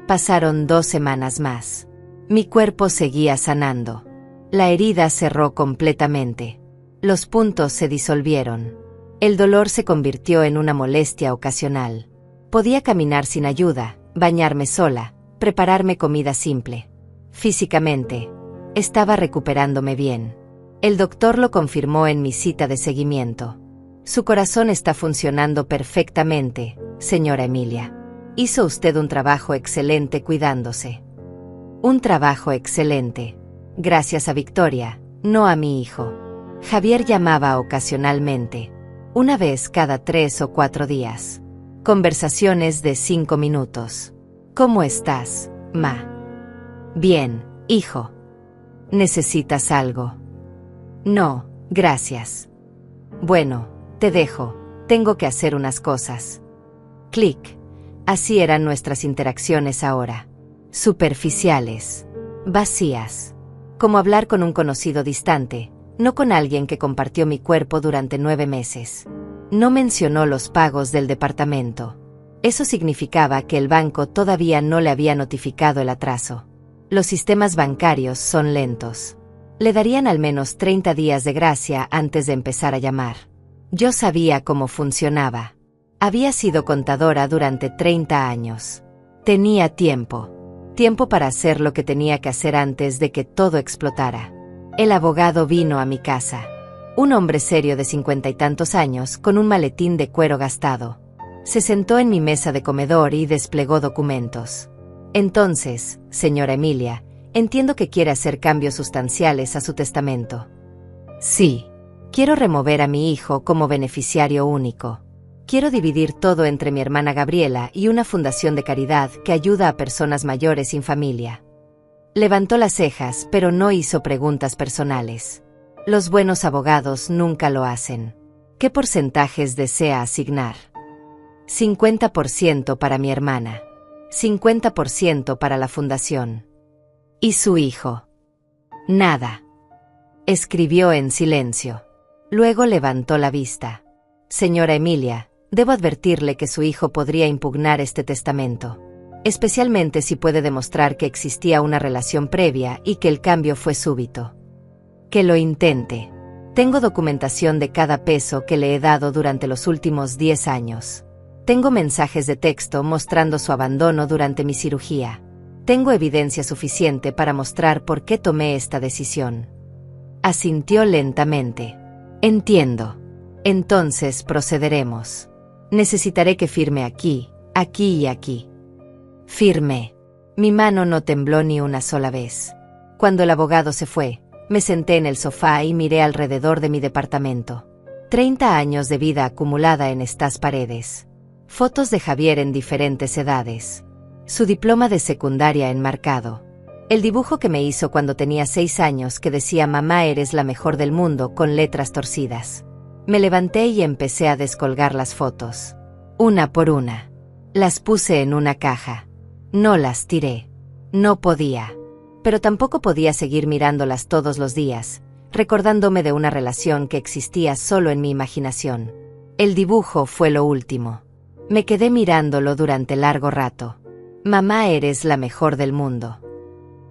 Pasaron 2 semanas más. Mi cuerpo seguía sanando. La herida cerró completamente. Los puntos se disolvieron. El dolor se convirtió en una molestia ocasional. Podía caminar sin ayuda, bañarme sola, prepararme comida simple. Físicamente, estaba recuperándome bien. El doctor lo confirmó en mi cita de seguimiento. Su corazón está funcionando perfectamente, señora Emilia. Hizo usted un trabajo excelente cuidándose. Un trabajo excelente. Gracias a Victoria, no a mi hijo. Javier llamaba ocasionalmente, una vez cada 3 o 4 días. Conversaciones de 5 minutos. ¿Cómo estás, ma? Bien, hijo. ¿Necesitas algo? No, gracias. Bueno, te dejo, tengo que hacer unas cosas. Clic. Así eran nuestras interacciones ahora. Superficiales. Vacías. Como hablar con un conocido distante, no con alguien que compartió mi cuerpo durante 9 meses. No mencionó los pagos del departamento. Eso significaba que el banco todavía no le había notificado el atraso. Los sistemas bancarios son lentos. Le darían al menos 30 días de gracia antes de empezar a llamar. Yo sabía cómo funcionaba. Había sido contadora durante 30 años. Tenía tiempo. Tiempo para hacer lo que tenía que hacer antes de que todo explotara. El abogado vino a mi casa. Un hombre serio de 50 y tantos años con un maletín de cuero gastado. Se sentó en mi mesa de comedor y desplegó documentos. Entonces, señora Emilia, entiendo que quiere hacer cambios sustanciales a su testamento. Sí. Quiero remover a mi hijo como beneficiario único. Quiero dividir todo entre mi hermana Gabriela y una fundación de caridad que ayuda a personas mayores sin familia. Levantó las cejas, pero no hizo preguntas personales. Los buenos abogados nunca lo hacen. ¿Qué porcentajes desea asignar? 50% para mi hermana. 50% para la fundación. ¿Y su hijo? Nada. Escribió en silencio. Luego levantó la vista. Señora Emilia, debo advertirle que su hijo podría impugnar este testamento. Especialmente si puede demostrar que existía una relación previa y que el cambio fue súbito. Que lo intente. Tengo documentación de cada peso que le he dado durante los últimos 10 años. Tengo mensajes de texto mostrando su abandono durante mi cirugía. Tengo evidencia suficiente para mostrar por qué tomé esta decisión. Asintió lentamente. Entiendo. Entonces procederemos. Necesitaré que firme aquí, aquí y aquí. Firmé. Mi mano no tembló ni una sola vez. Cuando el abogado se fue, me senté en el sofá y miré alrededor de mi departamento. 30 años de vida acumulada en estas paredes. Fotos de Javier en diferentes edades. Su diploma de secundaria enmarcado. El dibujo que me hizo cuando tenía 6 años que decía «Mamá, eres la mejor del mundo» con letras torcidas. Me levanté y empecé a descolgar las fotos. Una por una. Las puse en una caja. No las tiré. No podía. Pero tampoco podía seguir mirándolas todos los días, recordándome de una relación que existía solo en mi imaginación. El dibujo fue lo último. Me quedé mirándolo durante largo rato. «Mamá, eres la mejor del mundo».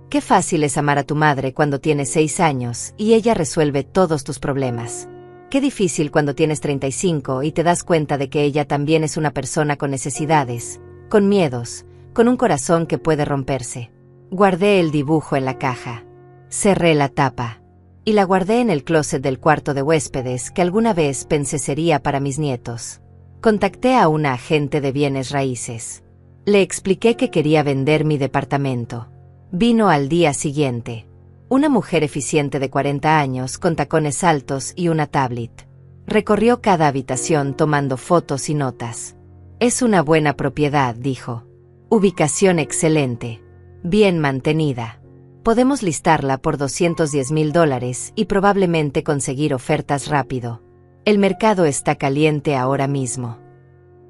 Qué fácil es amar a tu madre cuando tienes 6 años y ella resuelve todos tus problemas. Qué difícil cuando tienes 35 y te das cuenta de que ella también es una persona con necesidades, con miedos, con un corazón que puede romperse. Guardé el dibujo en la caja. Cerré la tapa. Y la guardé en el closet del cuarto de huéspedes que alguna vez pensé sería para mis nietos. Contacté a una agente de bienes raíces. Le expliqué que quería vender mi departamento. Vino al día siguiente. Una mujer eficiente de 40 años con tacones altos y una tablet. Recorrió cada habitación tomando fotos y notas. Es una buena propiedad, dijo. Ubicación excelente. Bien mantenida. Podemos listarla por $210,000 y probablemente conseguir ofertas rápido. El mercado está caliente ahora mismo.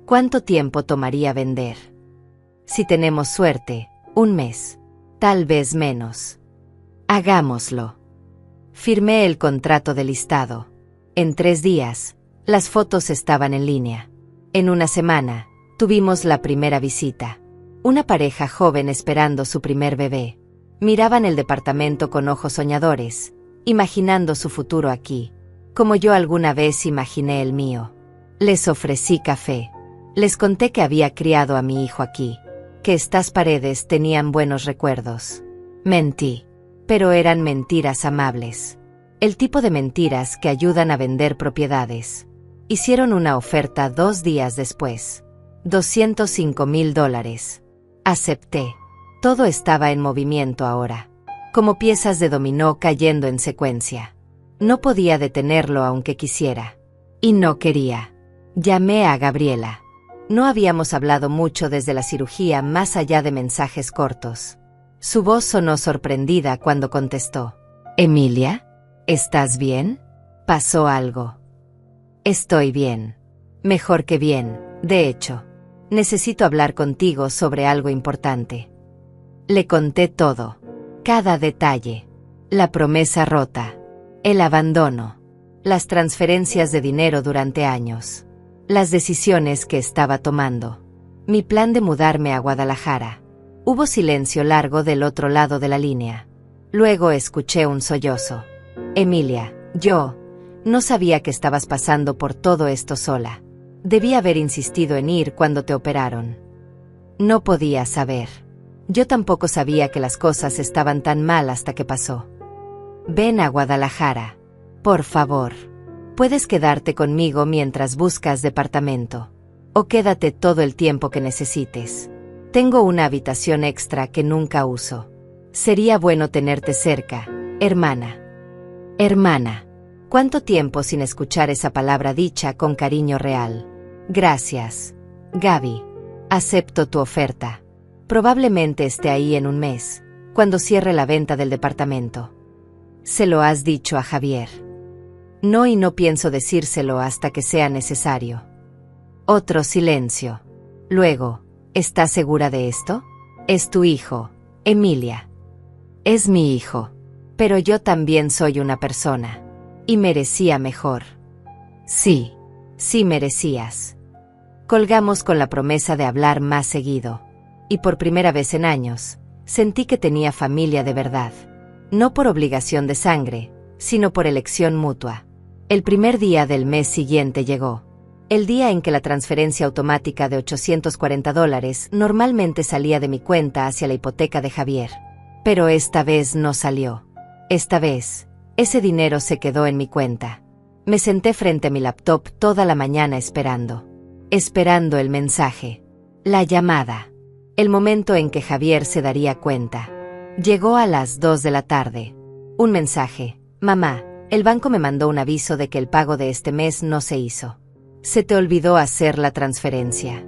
¿Cuánto tiempo tomaría vender? Si tenemos suerte, 1 mes. Tal vez menos. Hagámoslo. Firmé el contrato de listado. En 3 días, las fotos estaban en línea. En una semana, tuvimos la primera visita. Una pareja joven esperando su primer bebé. Miraban el departamento con ojos soñadores, imaginando su futuro aquí, como yo alguna vez imaginé el mío. Les ofrecí café. Les conté que había criado a mi hijo aquí, que estas paredes tenían buenos recuerdos. Mentí, pero eran mentiras amables. El tipo de mentiras que ayudan a vender propiedades. Hicieron una oferta 2 días después. $205,000. Acepté. Todo estaba en movimiento ahora, como piezas de dominó cayendo en secuencia. No podía detenerlo aunque quisiera. Y no quería. Llamé a Gabriela. No habíamos hablado mucho desde la cirugía más allá de mensajes cortos. Su voz sonó sorprendida cuando contestó. «Emilia, ¿estás bien? ¿Pasó algo?» «Estoy bien. Mejor que bien, de hecho. Necesito hablar contigo sobre algo importante». Le conté todo. Cada detalle. La promesa rota. El abandono. Las transferencias de dinero durante años. Las decisiones que estaba tomando. Mi plan de mudarme a Guadalajara. Hubo silencio largo del otro lado de la línea. Luego escuché un sollozo. «Emilia, yo no sabía que estabas pasando por todo esto sola. Debí haber insistido en ir cuando te operaron». No podía saber. Yo tampoco sabía que las cosas estaban tan mal hasta que pasó. «Ven a Guadalajara. Por favor. Puedes quedarte conmigo mientras buscas departamento. O quédate todo el tiempo que necesites. Tengo una habitación extra que nunca uso. Sería bueno tenerte cerca, hermana». Hermana. ¿Cuánto tiempo sin escuchar esa palabra dicha con cariño real? Gracias, Gaby. Acepto tu oferta. Probablemente esté ahí en un mes, cuando cierre la venta del departamento. ¿Se lo has dicho a Javier? No, y no pienso decírselo hasta que sea necesario. Otro silencio. Luego, ¿estás segura de esto? Es tu hijo, Emilia. Es mi hijo. Pero yo también soy una persona. Y merecía mejor. Sí, sí merecías. Colgamos con la promesa de hablar más seguido. Y por primera vez en años, sentí que tenía familia de verdad. No por obligación de sangre, sino por elección mutua. El primer día del mes siguiente llegó. El día en que la transferencia automática de $840 normalmente salía de mi cuenta hacia la hipoteca de Javier. Pero esta vez no salió. Esta vez, ese dinero se quedó en mi cuenta. Me senté frente a mi laptop toda la mañana esperando. Esperando el mensaje. La llamada. El momento en que Javier se daría cuenta. Llegó a las 2 de la tarde. Un mensaje. «Mamá, el banco me mandó un aviso de que el pago de este mes no se hizo. Se te olvidó hacer la transferencia».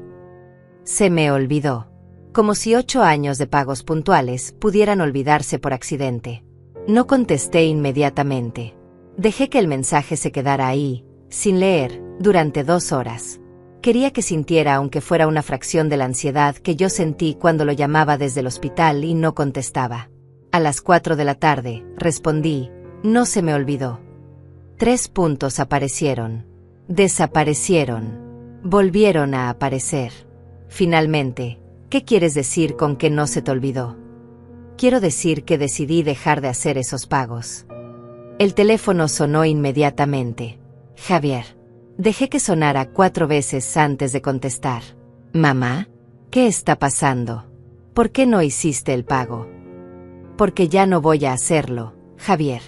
Se me olvidó. Como si 8 años de pagos puntuales pudieran olvidarse por accidente. No contesté inmediatamente. Dejé que el mensaje se quedara ahí, sin leer, durante 2 horas. Quería que sintiera aunque fuera una fracción de la ansiedad que yo sentí cuando lo llamaba desde el hospital y no contestaba. A las 4 de la tarde, respondí, «No se me olvidó». 3 puntos aparecieron. Desaparecieron. Volvieron a aparecer. Finalmente, ¿qué quieres decir con que no se te olvidó? Quiero decir que decidí dejar de hacer esos pagos. El teléfono sonó inmediatamente. Javier. Dejé que sonara 4 veces antes de contestar. «Mamá, ¿qué está pasando? ¿Por qué no hiciste el pago?» «Porque ya no voy a hacerlo, Javier».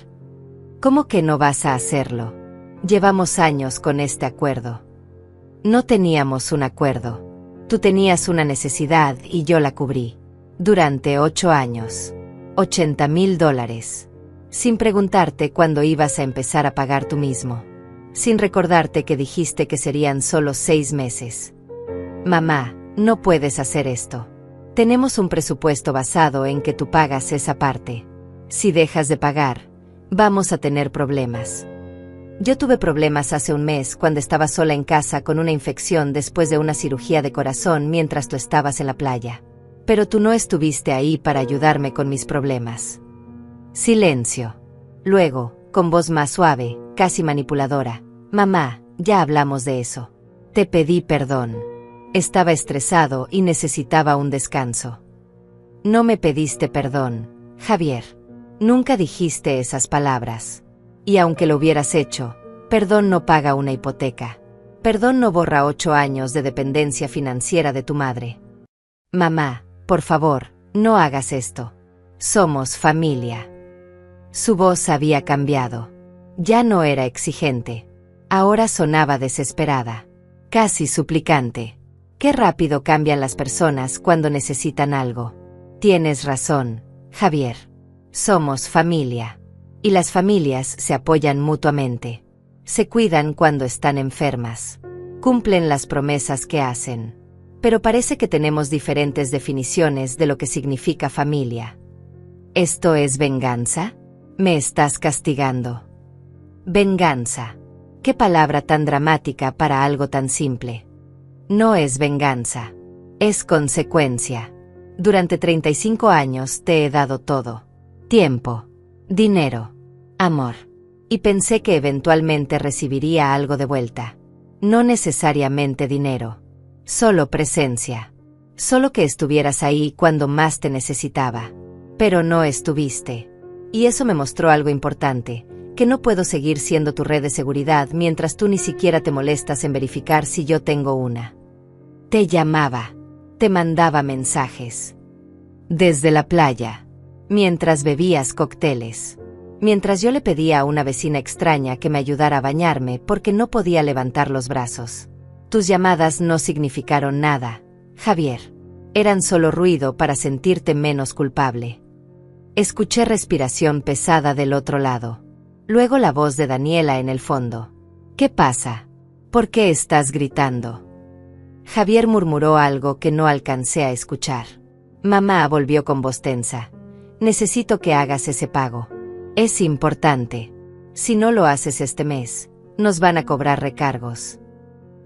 «¿Cómo que no vas a hacerlo? Llevamos años con este acuerdo». «No teníamos un acuerdo. Tú tenías una necesidad y yo la cubrí. Durante 8 años. $80,000. Sin preguntarte cuándo ibas a empezar a pagar tú mismo. Sin recordarte que dijiste que serían solo 6 meses. Mamá, no puedes hacer esto. Tenemos un presupuesto basado en que tú pagas esa parte. Si dejas de pagar, vamos a tener problemas. Yo tuve problemas hace un mes cuando estaba sola en casa con una infección después de una cirugía de corazón mientras tú estabas en la playa. Pero tú no estuviste ahí para ayudarme con mis problemas». Silencio. Luego, con voz más suave, casi manipuladora. «Mamá, ya hablamos de eso. Te pedí perdón. Estaba estresado y necesitaba un descanso». «No me pediste perdón, Javier. Nunca dijiste esas palabras. Y aunque lo hubieras hecho, perdón no paga una hipoteca. Perdón no borra 8 años de dependencia financiera de tu madre. Mamá, por favor, no hagas esto. Somos familia». Su voz había cambiado. Ya no era exigente. Ahora sonaba desesperada. Casi suplicante. Qué rápido cambian las personas cuando necesitan algo. Tienes razón, Javier. Somos familia. Y las familias se apoyan mutuamente. Se cuidan cuando están enfermas. Cumplen las promesas que hacen. Pero parece que tenemos diferentes definiciones de lo que significa familia. ¿Esto es venganza? Me estás castigando. Venganza. Qué palabra tan dramática para algo tan simple. No es venganza. Es consecuencia. Durante 35 años te he dado todo. Tiempo, dinero, amor. Y pensé que eventualmente recibiría algo de vuelta. No necesariamente dinero. Solo presencia. Solo que estuvieras ahí cuando más te necesitaba. Pero no estuviste. Y eso me mostró algo importante, que no puedo seguir siendo tu red de seguridad mientras tú ni siquiera te molestas en verificar si yo tengo una. Te llamaba. Te mandaba mensajes. Desde la playa. Mientras bebías cócteles. Mientras yo le pedía a una vecina extraña que me ayudara a bañarme porque no podía levantar los brazos. Tus llamadas no significaron nada, Javier. Eran solo ruido para sentirte menos culpable. Escuché respiración pesada del otro lado. Luego la voz de Daniela en el fondo. ¿Qué pasa? ¿Por qué estás gritando? Javier murmuró algo que no alcancé a escuchar. Mamá volvió con voz tensa. Necesito que hagas ese pago. Es importante. Si no lo haces este mes, nos van a cobrar recargos.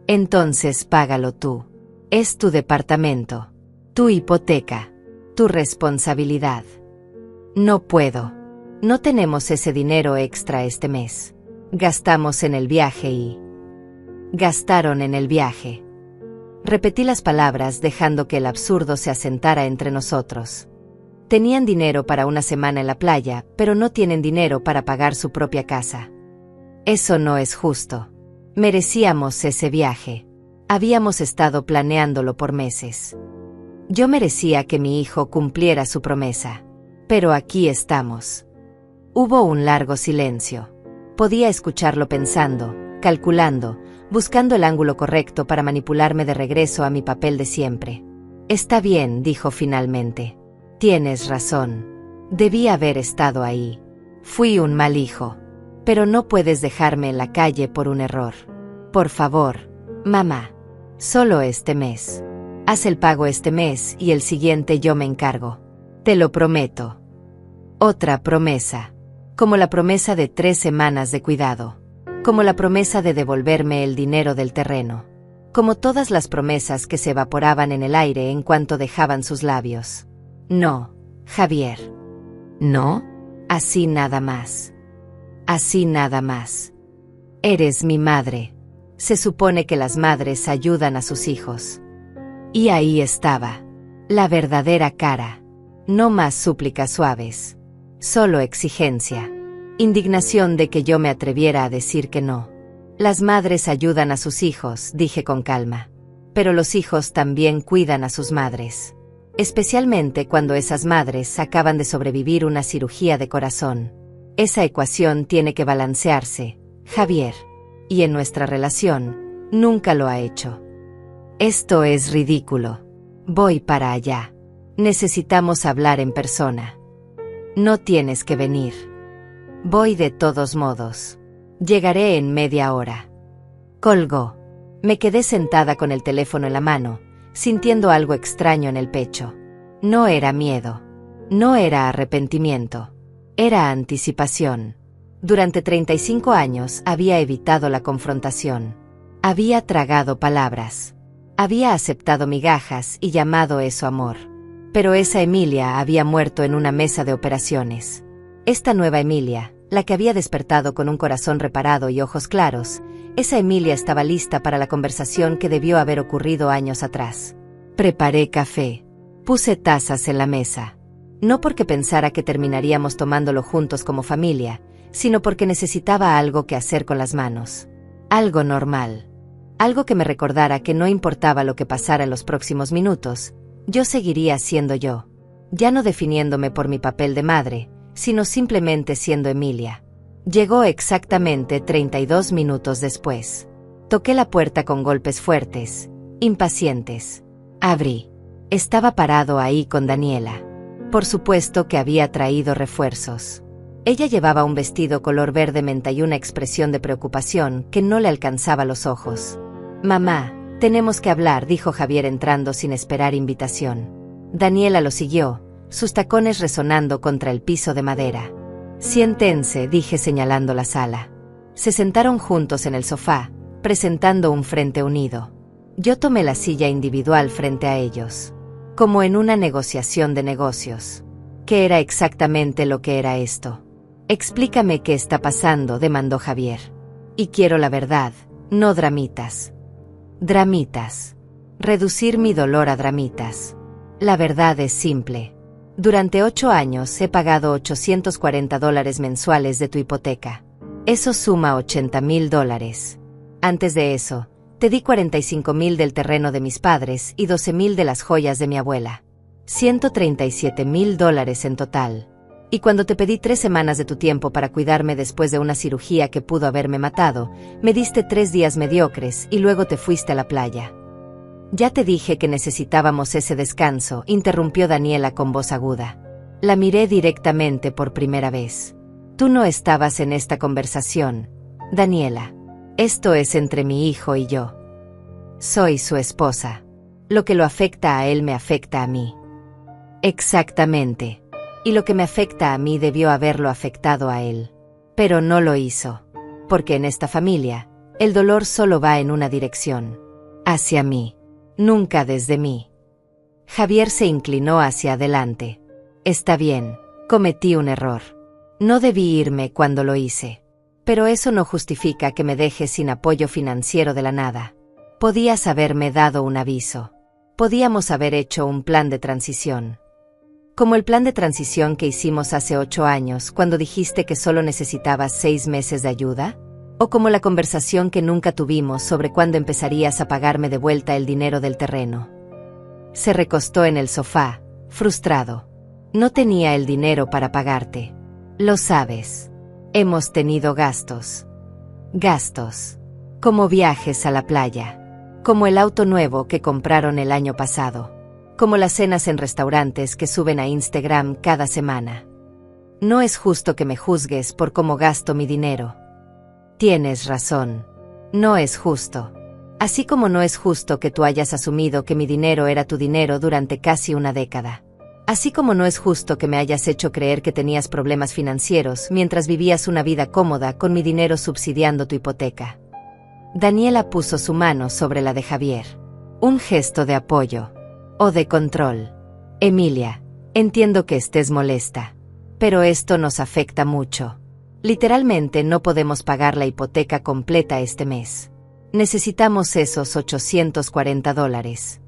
Entonces págalo tú. Es tu departamento. Tu hipoteca. Tu responsabilidad. No puedo. No tenemos ese dinero extra este mes. Gastamos en el viaje y... Gastaron en el viaje. Repetí las palabras dejando que el absurdo se asentara entre nosotros. Tenían dinero para una semana en la playa, pero no tienen dinero para pagar su propia casa. Eso no es justo. Merecíamos ese viaje. Habíamos estado planeándolo por meses. Yo merecía que mi hijo cumpliera su promesa. Pero aquí estamos. Hubo un largo silencio. Podía escucharlo pensando, calculando, buscando el ángulo correcto para manipularme de regreso a mi papel de siempre. Está bien, dijo finalmente. Tienes razón. Debí haber estado ahí. Fui un mal hijo. Pero no puedes dejarme en la calle por un error. Por favor, mamá. Solo este mes. Haz el pago este mes y el siguiente yo me encargo. Te lo prometo. Otra promesa. Como la promesa de 3 semanas de cuidado. Como la promesa de devolverme el dinero del terreno. Como todas las promesas que se evaporaban en el aire en cuanto dejaban sus labios. No, Javier. No, así nada más. Así nada más. Eres mi madre. Se supone que las madres ayudan a sus hijos. Y ahí estaba. La verdadera cara. No más súplicas suaves. Solo exigencia. Indignación de que yo me atreviera a decir que no. Las madres ayudan a sus hijos, dije con calma. Pero los hijos también cuidan a sus madres. Especialmente cuando esas madres acaban de sobrevivir una cirugía de corazón. Esa ecuación tiene que balancearse, Javier. Y en nuestra relación, nunca lo ha hecho. Esto es ridículo. Voy para allá. Necesitamos hablar en persona. No tienes que venir. Voy de todos modos. Llegaré en media hora. Colgó. Me quedé sentada con el teléfono en la mano, sintiendo algo extraño en el pecho. No era miedo. No era arrepentimiento. Era anticipación. Durante 35 años había evitado la confrontación. Había tragado palabras. Había aceptado migajas y llamado eso amor. Pero esa Emilia había muerto en una mesa de operaciones. Esta nueva Emilia, la que había despertado con un corazón reparado y ojos claros, esa Emilia estaba lista para la conversación que debió haber ocurrido años atrás. Preparé café. Puse tazas en la mesa. No porque pensara que terminaríamos tomándolo juntos como familia, sino porque necesitaba algo que hacer con las manos. Algo normal. Algo que me recordara que no importaba lo que pasara en los próximos minutos, yo seguiría siendo yo. Ya no definiéndome por mi papel de madre, sino simplemente siendo Emilia. Llegó exactamente 32 minutos después. Toqué la puerta con golpes fuertes, impacientes. Abrí. Estaba parado ahí con Daniela. Por supuesto que había traído refuerzos. Ella llevaba un vestido color verde menta y una expresión de preocupación que no le alcanzaba los ojos. «Mamá, tenemos que hablar», dijo Javier entrando sin esperar invitación. Daniela lo siguió, sus tacones resonando contra el piso de madera. «Siéntense», dije señalando la sala. Se sentaron juntos en el sofá, presentando un frente unido. Yo tomé la silla individual frente a ellos. Como en una negociación de negocios. ¿Qué era exactamente lo que era esto? «Explícame qué está pasando», demandó Javier. «Y quiero la verdad, no dramitas». «Dramitas. Reducir mi dolor a dramitas. La verdad es simple. Durante 8 años he pagado $840 mensuales de tu hipoteca. Eso suma $80,000. Antes de eso, te di $45,000 del terreno de mis padres y $12,000 de las joyas de mi abuela. $137,000 en total. Y cuando te pedí 3 semanas de tu tiempo para cuidarme después de una cirugía que pudo haberme matado, me diste 3 días mediocres y luego te fuiste a la playa». «Ya te dije que necesitábamos ese descanso», interrumpió Daniela con voz aguda. La miré directamente por primera vez. «Tú no estabas en esta conversación, Daniela. Esto es entre mi hijo y yo. Soy su esposa. Lo que lo afecta a él me afecta a mí». «Exactamente. Y lo que me afecta a mí debió haberlo afectado a él. Pero no lo hizo. Porque en esta familia, el dolor solo va en una dirección. Hacia mí. Nunca desde mí». Javier se inclinó hacia adelante. «Está bien, cometí un error. No debí irme cuando lo hice. Pero eso no justifica que me dejes sin apoyo financiero de la nada. Podías haberme dado un aviso. Podíamos haber hecho un plan de transición. Como el plan de transición que hicimos hace 8 años cuando dijiste que solo necesitabas 6 meses de ayuda. O como la conversación que nunca tuvimos sobre cuándo empezarías a pagarme de vuelta el dinero del terreno». Se recostó en el sofá, frustrado. «No tenía el dinero para pagarte. Lo sabes. Hemos tenido gastos. Gastos. Como viajes a la playa. Como el auto nuevo que compraron el año pasado. Como las cenas en restaurantes que suben a Instagram cada semana. No es justo que me juzgues por cómo gasto mi dinero». «Tienes razón. No es justo. Así como no es justo que tú hayas asumido que mi dinero era tu dinero durante casi una década. Así como no es justo que me hayas hecho creer que tenías problemas financieros mientras vivías una vida cómoda con mi dinero subsidiando tu hipoteca». Daniela puso su mano sobre la de Javier. Un gesto de apoyo. O de control. «Emilia, entiendo que estés molesta. Pero esto nos afecta mucho. Literalmente no podemos pagar la hipoteca completa este mes. Necesitamos esos $840.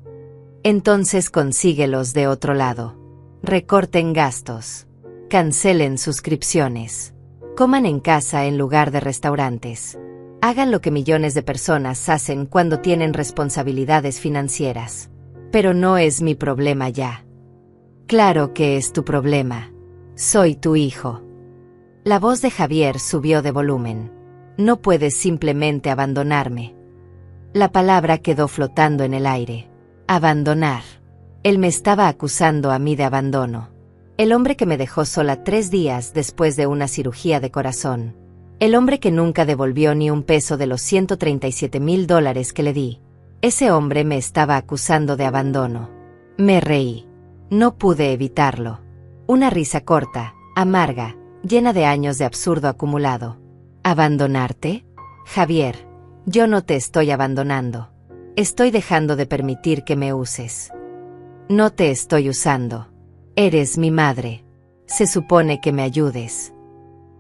Entonces consíguelos de otro lado. Recorten gastos. Cancelen suscripciones. Coman en casa en lugar de restaurantes. Hagan lo que millones de personas hacen cuando tienen responsabilidades financieras. Pero no es mi problema ya». «Claro que es tu problema. Soy tu hijo». La voz de Javier subió de volumen. «No puedes simplemente abandonarme». La palabra quedó flotando en el aire. Abandonar. Él me estaba acusando a mí de abandono. El hombre que me dejó sola 3 días después de una cirugía de corazón. El hombre que nunca devolvió ni un peso de los $137,000 que le di. Ese hombre me estaba acusando de abandono. Me reí. No pude evitarlo. Una risa corta, amarga, llena de años de absurdo acumulado. ¿Abandonarte? Javier, yo no te estoy abandonando. Estoy dejando de permitir que me uses. No te estoy usando. Eres mi madre. Se supone que me ayudes.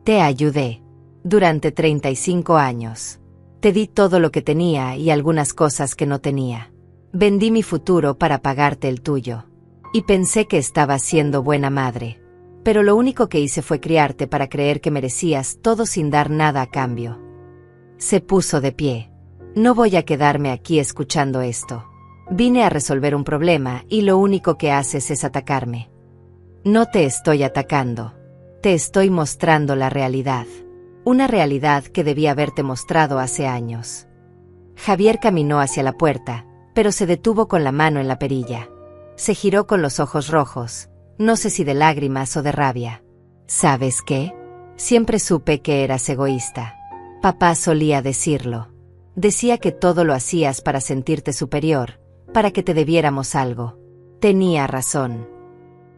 Te ayudé. Durante 35 años. Te di todo lo que tenía y algunas cosas que no tenía. Vendí mi futuro para pagarte el tuyo. Y pensé que estaba siendo buena madre. Pero lo único que hice fue criarte para creer que merecías todo sin dar nada a cambio. Se puso de pie. No voy a quedarme aquí escuchando esto. Vine a resolver un problema y lo único que haces es atacarme. No te estoy atacando. Te estoy mostrando la realidad. Una realidad que debía haberte mostrado hace años. Javier caminó hacia la puerta, pero se detuvo con la mano en la perilla. Se giró con los ojos rojos, no sé si de lágrimas o de rabia. ¿Sabes qué? Siempre supe que eras egoísta. Papá solía decirlo. Decía que todo lo hacías para sentirte superior, para que te debiéramos algo. Tenía razón.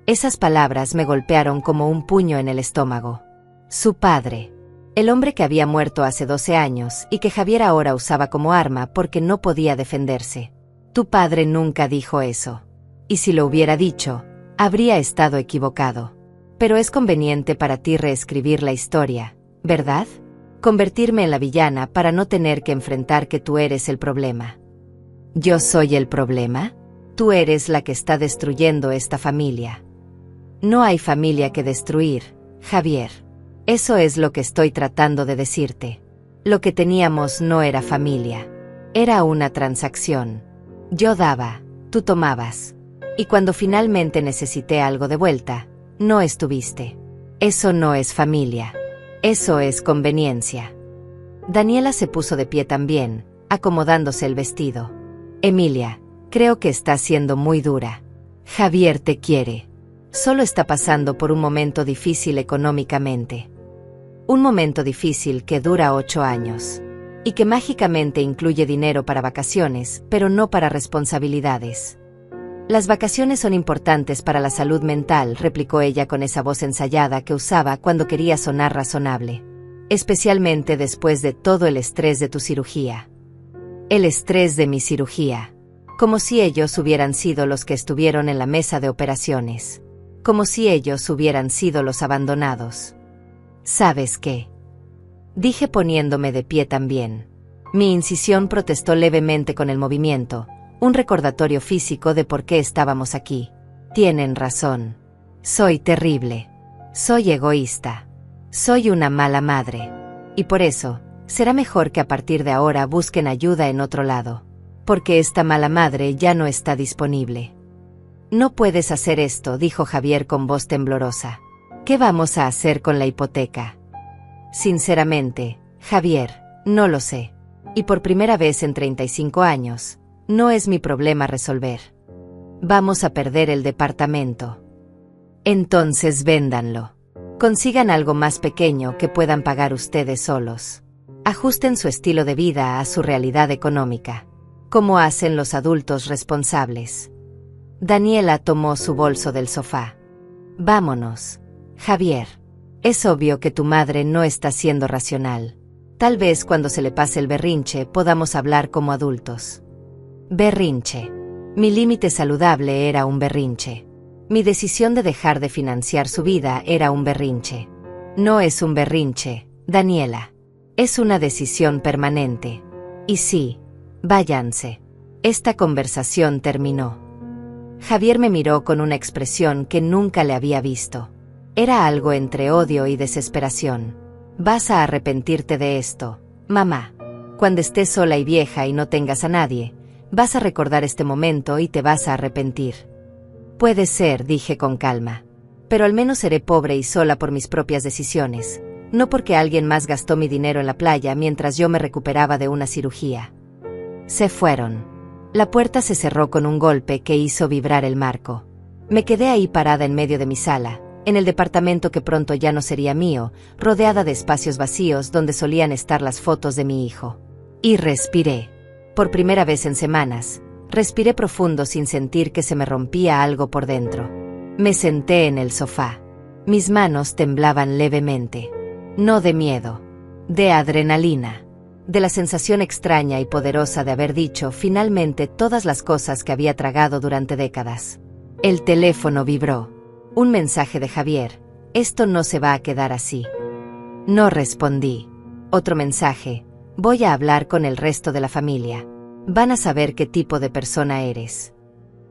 Esas palabras me golpearon como un puño en el estómago. Su padre. El hombre que había muerto hace 12 años y que Javier ahora usaba como arma porque no podía defenderse. Tu padre nunca dijo eso. Y si lo hubiera dicho, habría estado equivocado. Pero es conveniente para ti reescribir la historia, ¿verdad? Convertirme en la villana para no tener que enfrentar que tú eres el problema. ¿Yo soy el problema? Tú eres la que está destruyendo esta familia. No hay familia que destruir, Javier. Eso es lo que estoy tratando de decirte. Lo que teníamos no era familia. Era una transacción. Yo daba, tú tomabas. Y cuando finalmente necesité algo de vuelta, no estuviste. Eso no es familia. Eso es conveniencia. Daniela se puso de pie también, acomodándose el vestido. Emilia, creo que está siendo muy dura. Javier te quiere. Solo está pasando por un momento difícil económicamente. Un momento difícil que dura 8 años. Y que mágicamente incluye dinero para vacaciones, pero no para responsabilidades. Las vacaciones son importantes para la salud mental, replicó ella con esa voz ensayada que usaba cuando quería sonar razonable. Especialmente después de todo el estrés de tu cirugía. El estrés de mi cirugía. Como si ellos hubieran sido los que estuvieron en la mesa de operaciones. Como si ellos hubieran sido los abandonados. ¿Sabes qué? Dije poniéndome de pie también. Mi incisión protestó levemente con el movimiento. Un recordatorio físico de por qué estábamos aquí. Tienen razón. Soy terrible. Soy egoísta. Soy una mala madre. Y por eso, será mejor que a partir de ahora busquen ayuda en otro lado. Porque esta mala madre ya no está disponible. No puedes hacer esto, dijo Javier con voz temblorosa. ¿Qué vamos a hacer con la hipoteca? Sinceramente, Javier, no lo sé. Y por primera vez en 35 años, no es mi problema resolver. Vamos a perder el departamento. Entonces véndanlo. Consigan algo más pequeño que puedan pagar ustedes solos. Ajusten su estilo de vida a su realidad económica, como hacen los adultos responsables. Daniela tomó su bolso del sofá. Vámonos, Javier. Es obvio que tu madre no está siendo racional. Tal vez cuando se le pase el berrinche podamos hablar como adultos. Berrinche. Mi límite saludable era un berrinche. Mi decisión de dejar de financiar su vida era un berrinche. No es un berrinche, Daniela. Es una decisión permanente. Y sí, váyanse. Esta conversación terminó. Javier me miró con una expresión que nunca le había visto. Era algo entre odio y desesperación. Vas a arrepentirte de esto, mamá. Cuando estés sola y vieja y no tengas a nadie, vas a recordar este momento y te vas a arrepentir. Puede ser, dije con calma. Pero al menos seré pobre y sola por mis propias decisiones, no porque alguien más gastó mi dinero en la playa mientras yo me recuperaba de una cirugía. Se fueron. La puerta se cerró con un golpe que hizo vibrar el marco. Me quedé ahí parada en medio de mi sala, en el departamento que pronto ya no sería mío, rodeada de espacios vacíos donde solían estar las fotos de mi hijo. Y respiré. Por primera vez en semanas, respiré profundo sin sentir que se me rompía algo por dentro. Me senté en el sofá. Mis manos temblaban levemente. No de miedo, de adrenalina. De la sensación extraña y poderosa de haber dicho finalmente todas las cosas que había tragado durante décadas. El teléfono vibró. Un mensaje de Javier. Esto no se va a quedar así. No respondí. Otro mensaje. Voy a hablar con el resto de la familia. Van a saber qué tipo de persona eres.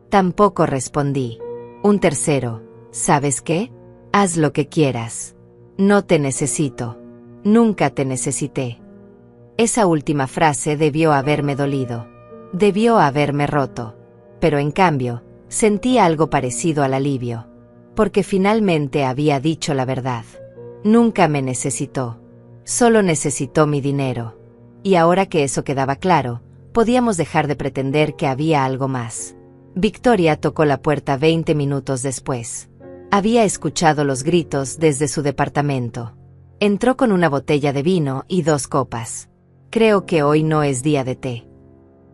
Tampoco respondí. Un tercero. ¿Sabes qué? Haz lo que quieras. No te necesito. Nunca te necesité. Esa última frase debió haberme dolido. Debió haberme roto. Pero en cambio, sentí algo parecido al alivio. Porque finalmente había dicho la verdad. Nunca me necesitó. Solo necesitó mi dinero. Y ahora que eso quedaba claro, podíamos dejar de pretender que había algo más. Victoria tocó la puerta 20 minutos después. Había escuchado los gritos desde su departamento. Entró con una botella de vino y 2 copas. Creo que hoy no es día de té.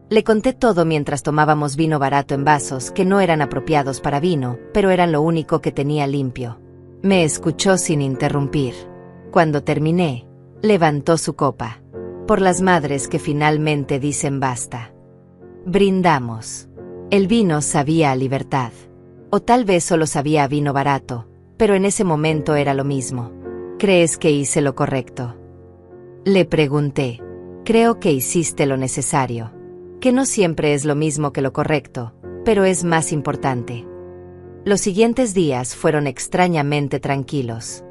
Le conté todo mientras tomábamos vino barato en vasos que no eran apropiados para vino, pero eran lo único que tenía limpio. Me escuchó sin interrumpir. Cuando terminé, levantó su copa. Por las madres que finalmente dicen basta. Brindamos. El vino sabía a libertad. O tal vez solo sabía a vino barato, pero en ese momento era lo mismo. ¿Crees que hice lo correcto? Le pregunté. Creo que hiciste lo necesario. Que no siempre es lo mismo que lo correcto, pero es más importante. Los siguientes días fueron extrañamente tranquilos.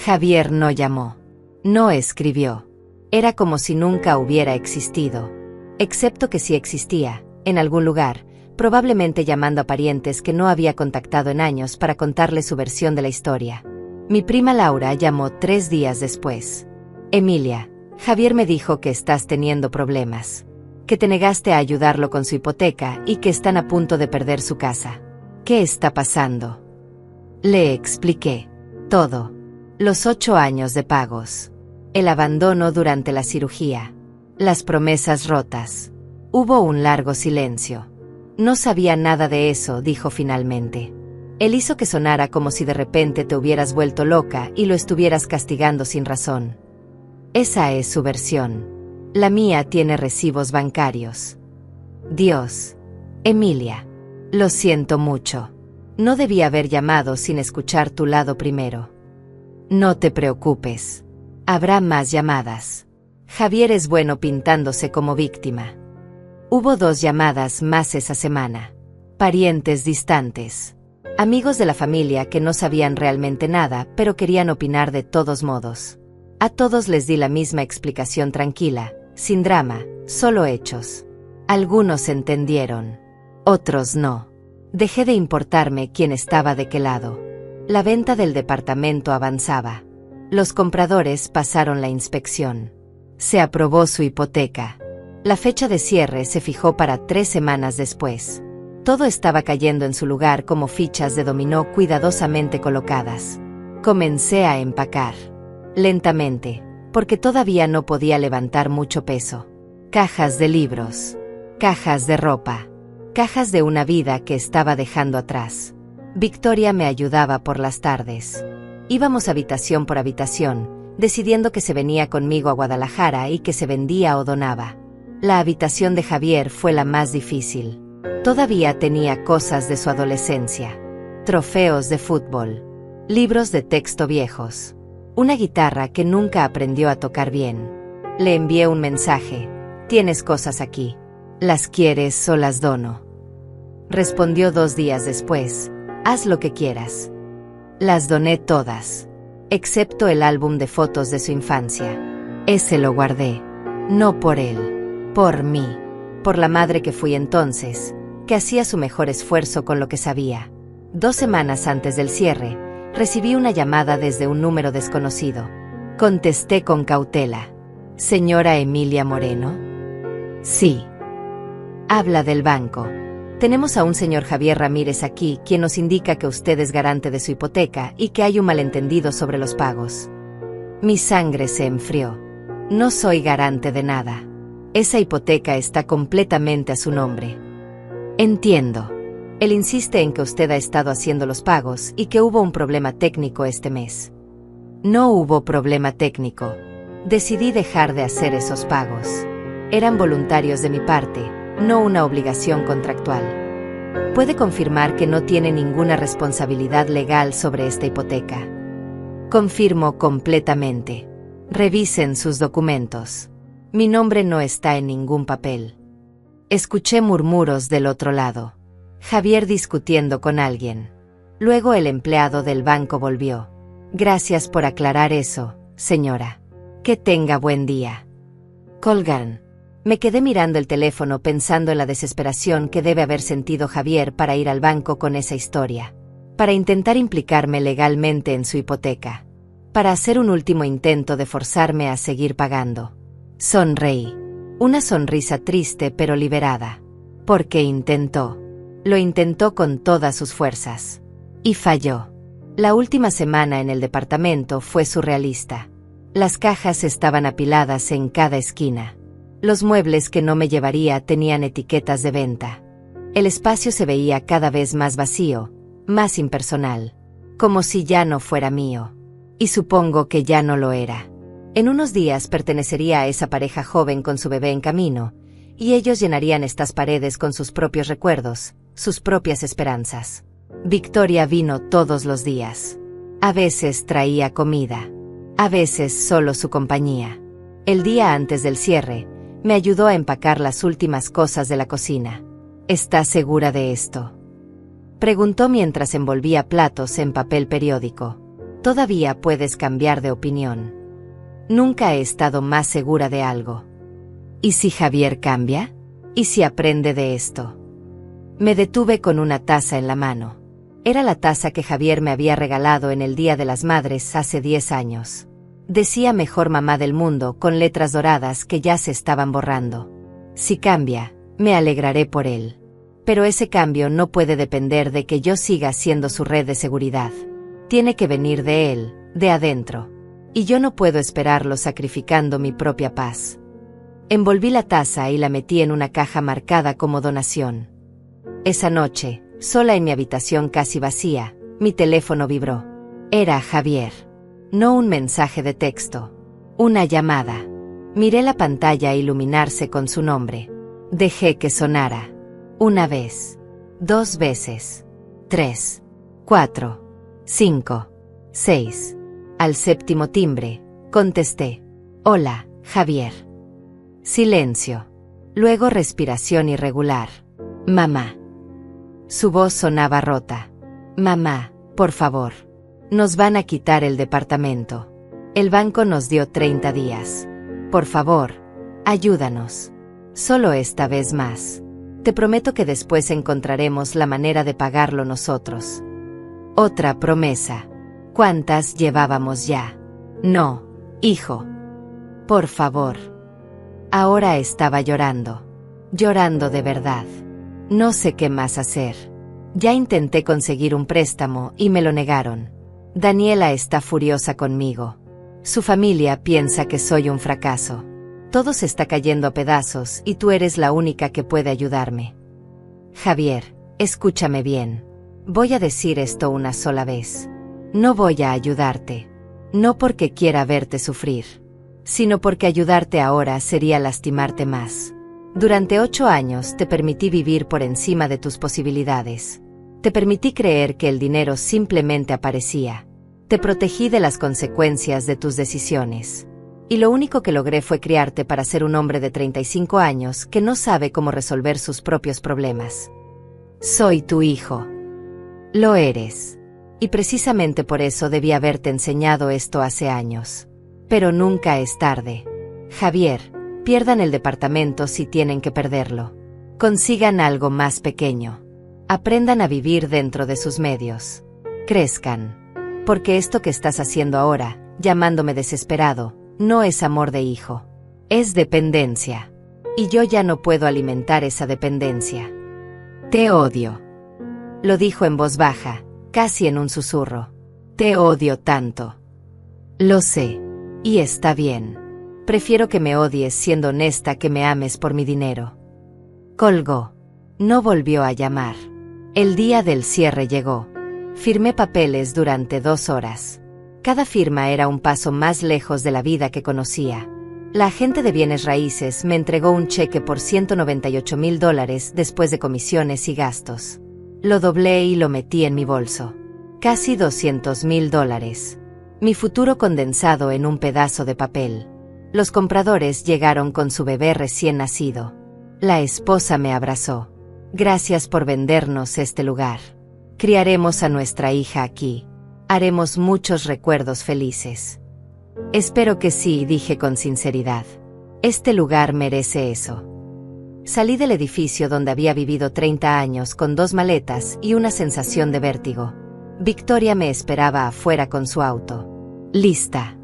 Javier no llamó. No escribió. Era como si nunca hubiera existido. Excepto que sí existía, en algún lugar, probablemente llamando a parientes que no había contactado en años para contarles su versión de la historia. Mi prima Laura llamó 3 días después. Emilia, Javier me dijo que estás teniendo problemas. Que te negaste a ayudarlo con su hipoteca y que están a punto de perder su casa. ¿Qué está pasando? Le expliqué. Todo. Los 8 años de pagos. El abandono durante la cirugía. Las promesas rotas. Hubo un largo silencio. No sabía nada de eso, dijo finalmente. Él hizo que sonara como si de repente te hubieras vuelto loca y lo estuvieras castigando sin razón. Esa es su versión. La mía tiene recibos bancarios. Dios. Emilia. Lo siento mucho. No debí haber llamado sin escuchar tu lado primero. No te preocupes. Habrá más llamadas. Javier es bueno pintándose como víctima. Hubo 2 llamadas más esa semana. Parientes distantes. Amigos de la familia que no sabían realmente nada, pero querían opinar de todos modos. A todos les di la misma explicación tranquila, sin drama, solo hechos. Algunos entendieron. Otros no. Dejé de importarme quién estaba de qué lado. La venta del departamento avanzaba. Los compradores pasaron la inspección. Se aprobó su hipoteca. La fecha de cierre se fijó para 3 semanas después. Todo estaba cayendo en su lugar como fichas de dominó cuidadosamente colocadas. Comencé a empacar. Lentamente, porque todavía no podía levantar mucho peso. Cajas de libros. Cajas de ropa. Cajas de una vida que estaba dejando atrás. Victoria me ayudaba por las tardes. Íbamos habitación por habitación, decidiendo que se venía conmigo a Guadalajara y que se vendía o donaba. La habitación de Javier fue la más difícil. Todavía tenía cosas de su adolescencia. Trofeos de fútbol. Libros de texto viejos. Una guitarra que nunca aprendió a tocar bien. Le envié un mensaje. Tienes cosas aquí. ¿Las quieres o las dono? Respondió 2 días después. Haz lo que quieras. Las doné todas. Excepto el álbum de fotos de su infancia. Ese lo guardé. No por él. Por mí. Por la madre que fui entonces, que hacía su mejor esfuerzo con lo que sabía. 2 semanas antes del cierre, recibí una llamada desde un número desconocido. Contesté con cautela. ¿Señora Emilia Moreno? Sí. Habla del banco. Tenemos a un señor Javier Ramírez aquí, quien nos indica que usted es garante de su hipoteca y que hay un malentendido sobre los pagos. Mi sangre se enfrió. No soy garante de nada. Esa hipoteca está completamente a su nombre. Entiendo. Él insiste en que usted ha estado haciendo los pagos y que hubo un problema técnico este mes. No hubo problema técnico. Decidí dejar de hacer esos pagos. Eran voluntarios de mi parte, no una obligación contractual. Puede confirmar que no tiene ninguna responsabilidad legal sobre esta hipoteca. Confirmo completamente. Revisen sus documentos. Mi nombre no está en ningún papel. Escuché murmuros del otro lado. Javier discutiendo con alguien. Luego el empleado del banco volvió. Gracias por aclarar eso, señora. Que tenga buen día. Colgan. Me quedé mirando el teléfono pensando en la desesperación que debe haber sentido Javier para ir al banco con esa historia. Para intentar implicarme legalmente en su hipoteca. para hacer un último intento de forzarme a seguir pagando. Sonreí. Una sonrisa triste pero liberada. Porque intentó. Lo intentó con todas sus fuerzas. Y falló. La última semana en el departamento fue surrealista. Las cajas estaban apiladas en cada esquina. Los muebles que no me llevaría tenían etiquetas de venta. El espacio se veía cada vez más vacío, más impersonal, como si ya no fuera mío. Y supongo que ya no lo era. En unos días pertenecería a esa pareja joven con su bebé en camino, y ellos llenarían estas paredes con sus propios recuerdos, sus propias esperanzas. Victoria vino todos los días. A veces traía comida, a veces solo su compañía. El día antes del cierre, me ayudó a empacar las últimas cosas de la cocina. ¿Estás segura de esto?, preguntó mientras envolvía platos en papel periódico. Todavía puedes cambiar de opinión. Nunca he estado más segura de algo. ¿Y si Javier cambia? ¿Y si aprende de esto? Me detuve con una taza en la mano. Era la taza que Javier me había regalado en el Día de las Madres hace 10 años. Decía mejor mamá del mundo con letras doradas que ya se estaban borrando. Si cambia, me alegraré por él. Pero ese cambio no puede depender de que yo siga siendo su red de seguridad. Tiene que venir de él, de adentro. Y yo no puedo esperarlo sacrificando mi propia paz. Envolví la taza y la metí en una caja marcada como donación. Esa noche, sola en mi habitación casi vacía, mi teléfono vibró. Era Javier. No un mensaje de texto. Una llamada. Miré la pantalla iluminarse con su nombre. Dejé que sonara. Una vez. 2 veces. 3. 4. 5. 6. Al 7º timbre, contesté. Hola, Javier. Silencio. Luego respiración irregular. Mamá. Su voz sonaba rota. Mamá, por favor. Nos van a quitar el departamento. El banco nos dio 30 días. Por favor, ayúdanos. Solo esta vez más. Te prometo que después encontraremos la manera de pagarlo nosotros. Otra promesa. ¿Cuántas llevábamos ya? No, hijo. Por favor. Ahora estaba llorando. Llorando de verdad. No sé qué más hacer. Ya intenté conseguir un préstamo y me lo negaron. Daniela está furiosa conmigo. Su familia piensa que soy un fracaso. Todo se está cayendo a pedazos y tú eres la única que puede ayudarme. Javier, escúchame bien. Voy a decir esto una sola vez. No voy a ayudarte. No porque quiera verte sufrir, sino porque ayudarte ahora sería lastimarte más. Durante 8 años te permití vivir por encima de tus posibilidades. Te permití creer que el dinero simplemente aparecía. Te protegí de las consecuencias de tus decisiones. Y lo único que logré fue criarte para ser un hombre de 35 años que no sabe cómo resolver sus propios problemas. Soy tu hijo. Lo eres. Y precisamente por eso debí haberte enseñado esto hace años. Pero nunca es tarde. Javier, pierdan el departamento si tienen que perderlo. Consigan algo más pequeño. Aprendan a vivir dentro de sus medios. Crezcan. Porque esto que estás haciendo ahora, llamándome desesperado, no es amor de hijo. Es dependencia. Y yo ya no puedo alimentar esa dependencia. Te odio. Lo dijo en voz baja, casi en un susurro. Te odio tanto. Lo sé. Y está bien. Prefiero que me odies siendo honesta que me ames por mi dinero. Colgó. No volvió a llamar. El día del cierre llegó. Firmé papeles durante 2 horas. Cada firma era un paso más lejos de la vida que conocía. La agente de bienes raíces me entregó un cheque por $198,000 después de comisiones y gastos. Lo doblé y lo metí en mi bolso. Casi $200,000. Mi futuro condensado en un pedazo de papel. Los compradores llegaron con su bebé recién nacido. La esposa me abrazó. Gracias por vendernos este lugar. Criaremos a nuestra hija aquí. Haremos muchos recuerdos felices. Espero que sí, dije con sinceridad. Este lugar merece eso. Salí del edificio donde había vivido 30 años con 2 maletas y una sensación de vértigo. Victoria me esperaba afuera con su auto. Lista.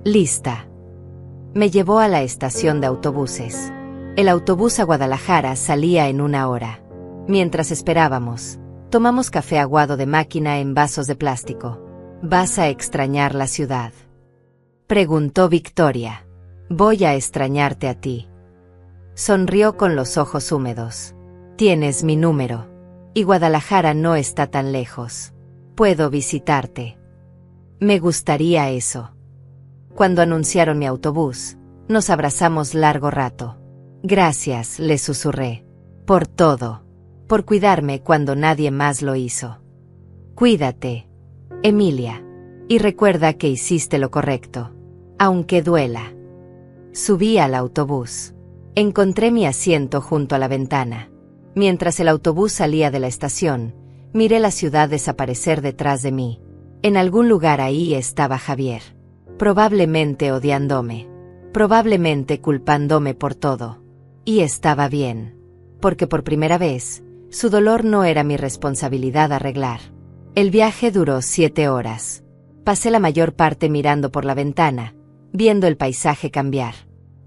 Lista. Me llevó a la estación de autobuses. El autobús a Guadalajara salía en 1 hora. Mientras esperábamos, tomamos café aguado de máquina en vasos de plástico. ¿Vas a extrañar la ciudad?, preguntó Victoria. Voy a extrañarte a ti. Sonrió con los ojos húmedos. Tienes mi número. Y Guadalajara no está tan lejos. Puedo visitarte. Me gustaría eso. Cuando anunciaron mi autobús, nos abrazamos largo rato. Gracias, le susurré. Por todo. Por cuidarme cuando nadie más lo hizo. Cuídate, Emilia. Y recuerda que hiciste lo correcto. Aunque duela. Subí al autobús. Encontré mi asiento junto a la ventana. Mientras el autobús salía de la estación, miré la ciudad desaparecer detrás de mí. En algún lugar ahí estaba Javier. Probablemente odiándome. Probablemente culpándome por todo. Y estaba bien. Porque por primera vez, su dolor no era mi responsabilidad arreglar. El viaje duró 7 horas. Pasé la mayor parte mirando por la ventana, viendo el paisaje cambiar.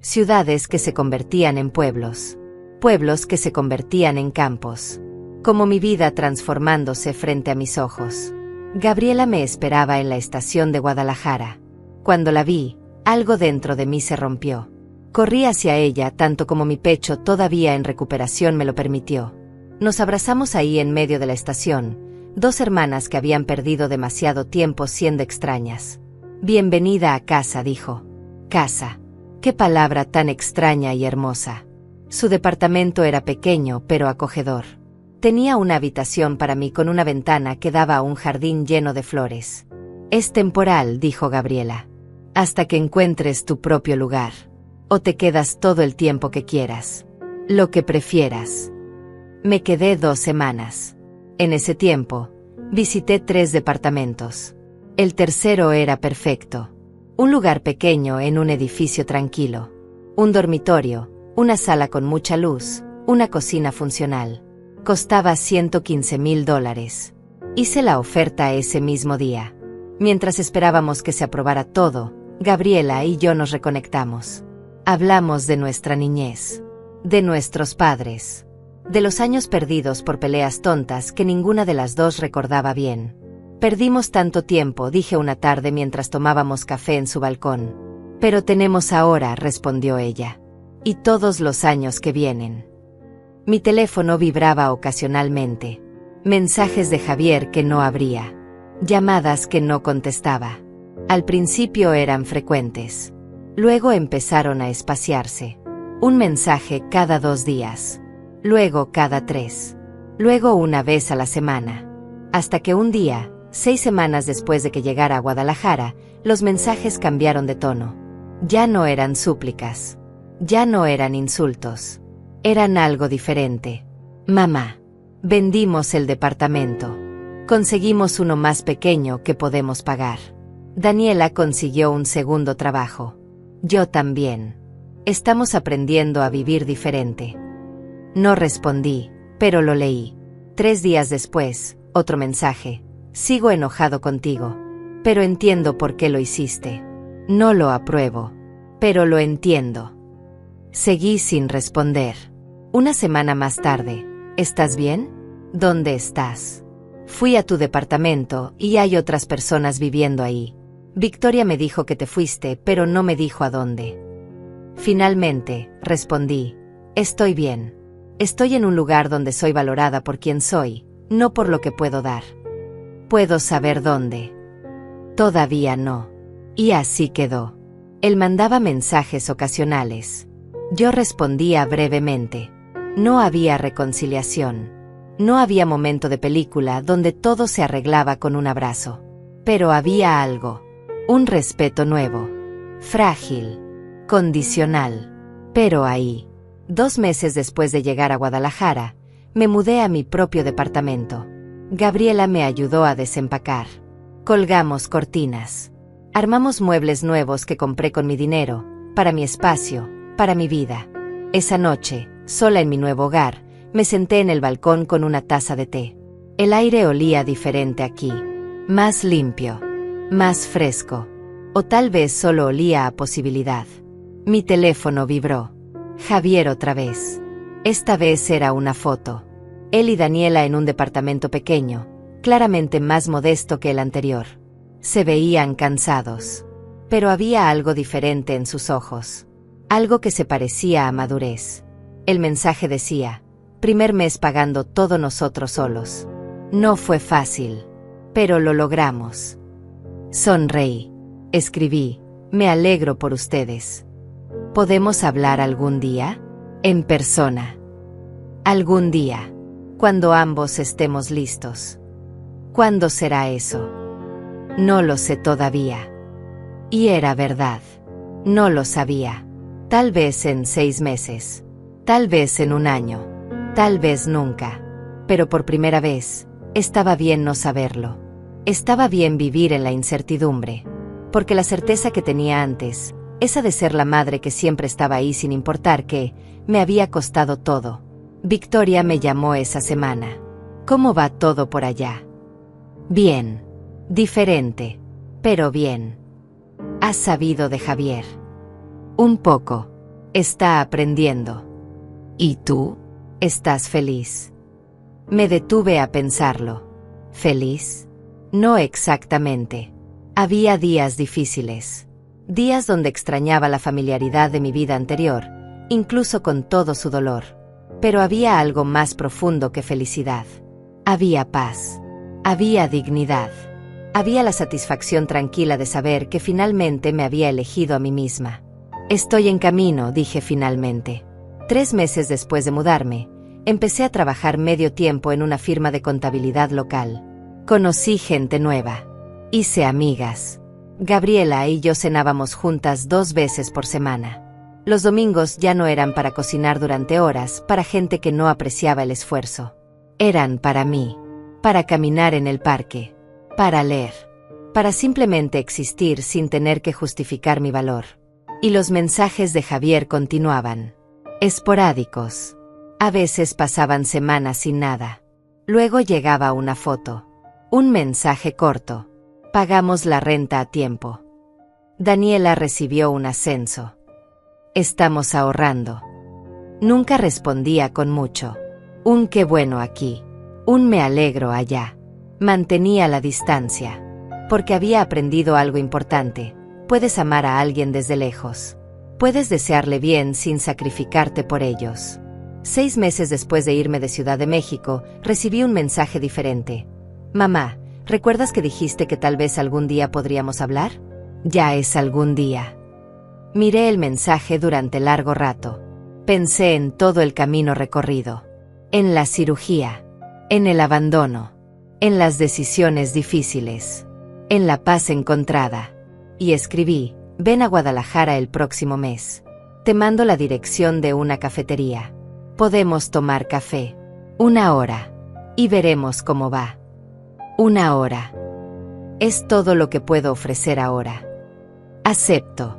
Ciudades que se convertían en pueblos. Pueblos que se convertían en campos. Como mi vida transformándose frente a mis ojos. Gabriela me esperaba en la estación de Guadalajara. Cuando la vi, algo dentro de mí se rompió. Corrí hacia ella tanto como mi pecho todavía en recuperación me lo permitió. Nos abrazamos ahí en medio de la estación, 2 hermanas que habían perdido demasiado tiempo siendo extrañas. Bienvenida a casa, dijo. Casa. Qué palabra tan extraña y hermosa. Su departamento era pequeño pero acogedor. Tenía una habitación para mí con una ventana que daba a un jardín lleno de flores. Es temporal, dijo Gabriela. Hasta que encuentres tu propio lugar. O te quedas todo el tiempo que quieras. Lo que prefieras. Me quedé 2 semanas. En ese tiempo, visité 3 departamentos. El tercero era perfecto. Un lugar pequeño en un edificio tranquilo. Un dormitorio, una sala con mucha luz, una cocina funcional. Costaba $115,000. Hice la oferta ese mismo día. Mientras esperábamos que se aprobara todo, Gabriela y yo nos reconectamos. Hablamos de nuestra niñez, de nuestros padres, de los años perdidos por peleas tontas que ninguna de las dos recordaba bien. Perdimos tanto tiempo, dije una tarde mientras tomábamos café en su balcón. Pero tenemos ahora, respondió ella. Y todos los años que vienen. Mi teléfono vibraba ocasionalmente. Mensajes de Javier que no abría. Llamadas que no contestaba. Al principio eran frecuentes. Luego empezaron a espaciarse. Un mensaje cada 2 días. Luego cada 3. Luego una vez a la semana. Hasta que un día, 6 semanas después de que llegara a Guadalajara, los mensajes cambiaron de tono. Ya no eran súplicas. Ya no eran insultos. Eran algo diferente. Mamá. Vendimos el departamento. Conseguimos uno más pequeño que podemos pagar. Daniela consiguió un segundo trabajo. Yo también. Estamos aprendiendo a vivir diferente. No respondí, pero lo leí. 3 días después, otro mensaje. Sigo enojado contigo. Pero entiendo por qué lo hiciste. No lo apruebo. Pero lo entiendo. Seguí sin responder. Una semana más tarde. ¿Estás bien? ¿Dónde estás? Fui a tu departamento y hay otras personas viviendo ahí. Victoria me dijo que te fuiste, pero no me dijo a dónde. Finalmente, respondí. Estoy bien. Estoy en un lugar donde soy valorada por quien soy, no por lo que puedo dar. ¿Puedo saber dónde? Todavía no. Y así quedó. Él mandaba mensajes ocasionales. Yo respondía brevemente. No había reconciliación. No había momento de película donde todo se arreglaba con un abrazo. Pero había algo. Un respeto nuevo. Frágil. Condicional. Pero ahí. 2 meses después de llegar a Guadalajara, me mudé a mi propio departamento. Gabriela me ayudó a desempacar. Colgamos cortinas. Armamos muebles nuevos que compré con mi dinero, para mi espacio, para mi vida. Esa noche, sola en mi nuevo hogar, me senté en el balcón con una taza de té. El aire olía diferente aquí. Más limpio. Más fresco. O tal vez solo olía a posibilidad. Mi teléfono vibró. Javier otra vez. Esta vez era una foto. Él y Daniela en un departamento pequeño, claramente más modesto que el anterior. Se veían cansados. Pero había algo diferente en sus ojos. Algo que se parecía a madurez. El mensaje decía: primer mes pagando todo nosotros solos. No fue fácil, pero lo logramos. Sonreí. Escribí: me alegro por ustedes. ¿Podemos hablar algún día? En persona. Algún día. Cuando ambos estemos listos. ¿Cuándo será eso? No lo sé todavía. Y era verdad. No lo sabía. Tal vez en 6 meses. Tal vez en 1 año. Tal vez nunca. Pero por primera vez, estaba bien no saberlo. Estaba bien vivir en la incertidumbre. Porque la certeza que tenía antes, esa de ser la madre que siempre estaba ahí sin importar qué, me había costado todo. Victoria me llamó esa semana. ¿Cómo va todo por allá? Bien. Diferente. Pero bien. ¿Has sabido de Javier? Un poco. Está aprendiendo. ¿Y tú? ¿Estás feliz? Me detuve a pensarlo. ¿Feliz? No exactamente. Había días difíciles. Días donde extrañaba la familiaridad de mi vida anterior, incluso con todo su dolor. Pero había algo más profundo que felicidad. Había paz. Había dignidad. Había la satisfacción tranquila de saber que finalmente me había elegido a mí misma. Estoy en camino, dije finalmente. 3 meses después de mudarme, empecé a trabajar medio tiempo en una firma de contabilidad local. Conocí gente nueva. Hice amigas. Gabriela y yo cenábamos juntas 2 veces por semana. Los domingos ya no eran para cocinar durante horas para gente que no apreciaba el esfuerzo. Eran para mí. Para caminar en el parque. Para leer. Para simplemente existir sin tener que justificar mi valor. Y los mensajes de Javier continuaban. Esporádicos. A veces pasaban semanas sin nada. Luego llegaba una foto. Un mensaje corto. Pagamos la renta a tiempo. Daniela recibió un ascenso. Estamos ahorrando. Nunca respondía con mucho. Un qué bueno aquí. Un me alegro allá. Mantenía la distancia. Porque había aprendido algo importante. Puedes amar a alguien desde lejos. Puedes desearle bien sin sacrificarte por ellos. 6 meses después de irme de Ciudad de México, recibí un mensaje diferente. Mamá, ¿recuerdas que dijiste que tal vez algún día podríamos hablar? Ya es algún día. Miré el mensaje durante largo rato. Pensé en todo el camino recorrido. En la cirugía. En el abandono. En las decisiones difíciles. En la paz encontrada. Y escribí: ven a Guadalajara el próximo mes. Te mando la dirección de una cafetería. Podemos tomar café. 1 hora. Y veremos cómo va. 1 hora. Es todo lo que puedo ofrecer ahora. Acepto.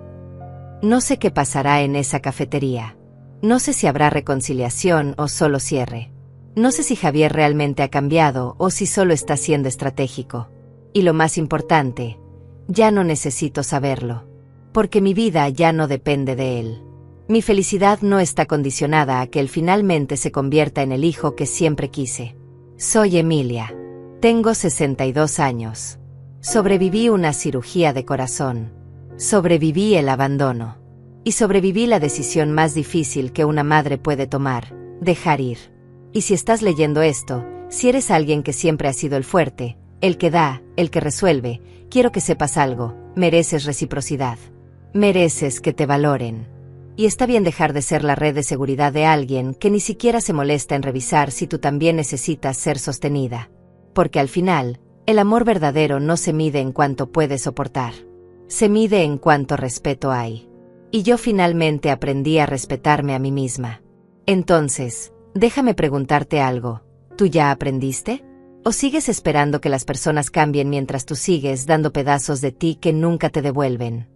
No sé qué pasará en esa cafetería. No sé si habrá reconciliación o solo cierre. No sé si Javier realmente ha cambiado o si solo está siendo estratégico. Y lo más importante, ya no necesito saberlo. Porque mi vida ya no depende de él. Mi felicidad no está condicionada a que él finalmente se convierta en el hijo que siempre quise. Soy Emilia. Tengo 62 años. Sobreviví una cirugía de corazón. Sobreviví el abandono. Y sobreviví la decisión más difícil que una madre puede tomar: dejar ir. Y si estás leyendo esto, si eres alguien que siempre ha sido el fuerte, el que da, el que resuelve, quiero que sepas algo: mereces reciprocidad. Mereces que te valoren. Y está bien dejar de ser la red de seguridad de alguien que ni siquiera se molesta en revisar si tú también necesitas ser sostenida. Porque al final, el amor verdadero no se mide en cuánto puedes soportar. Se mide en cuánto respeto hay. Y yo finalmente aprendí a respetarme a mí misma. Entonces, déjame preguntarte algo. ¿Tú ya aprendiste? ¿O sigues esperando que las personas cambien mientras tú sigues dando pedazos de ti que nunca te devuelven?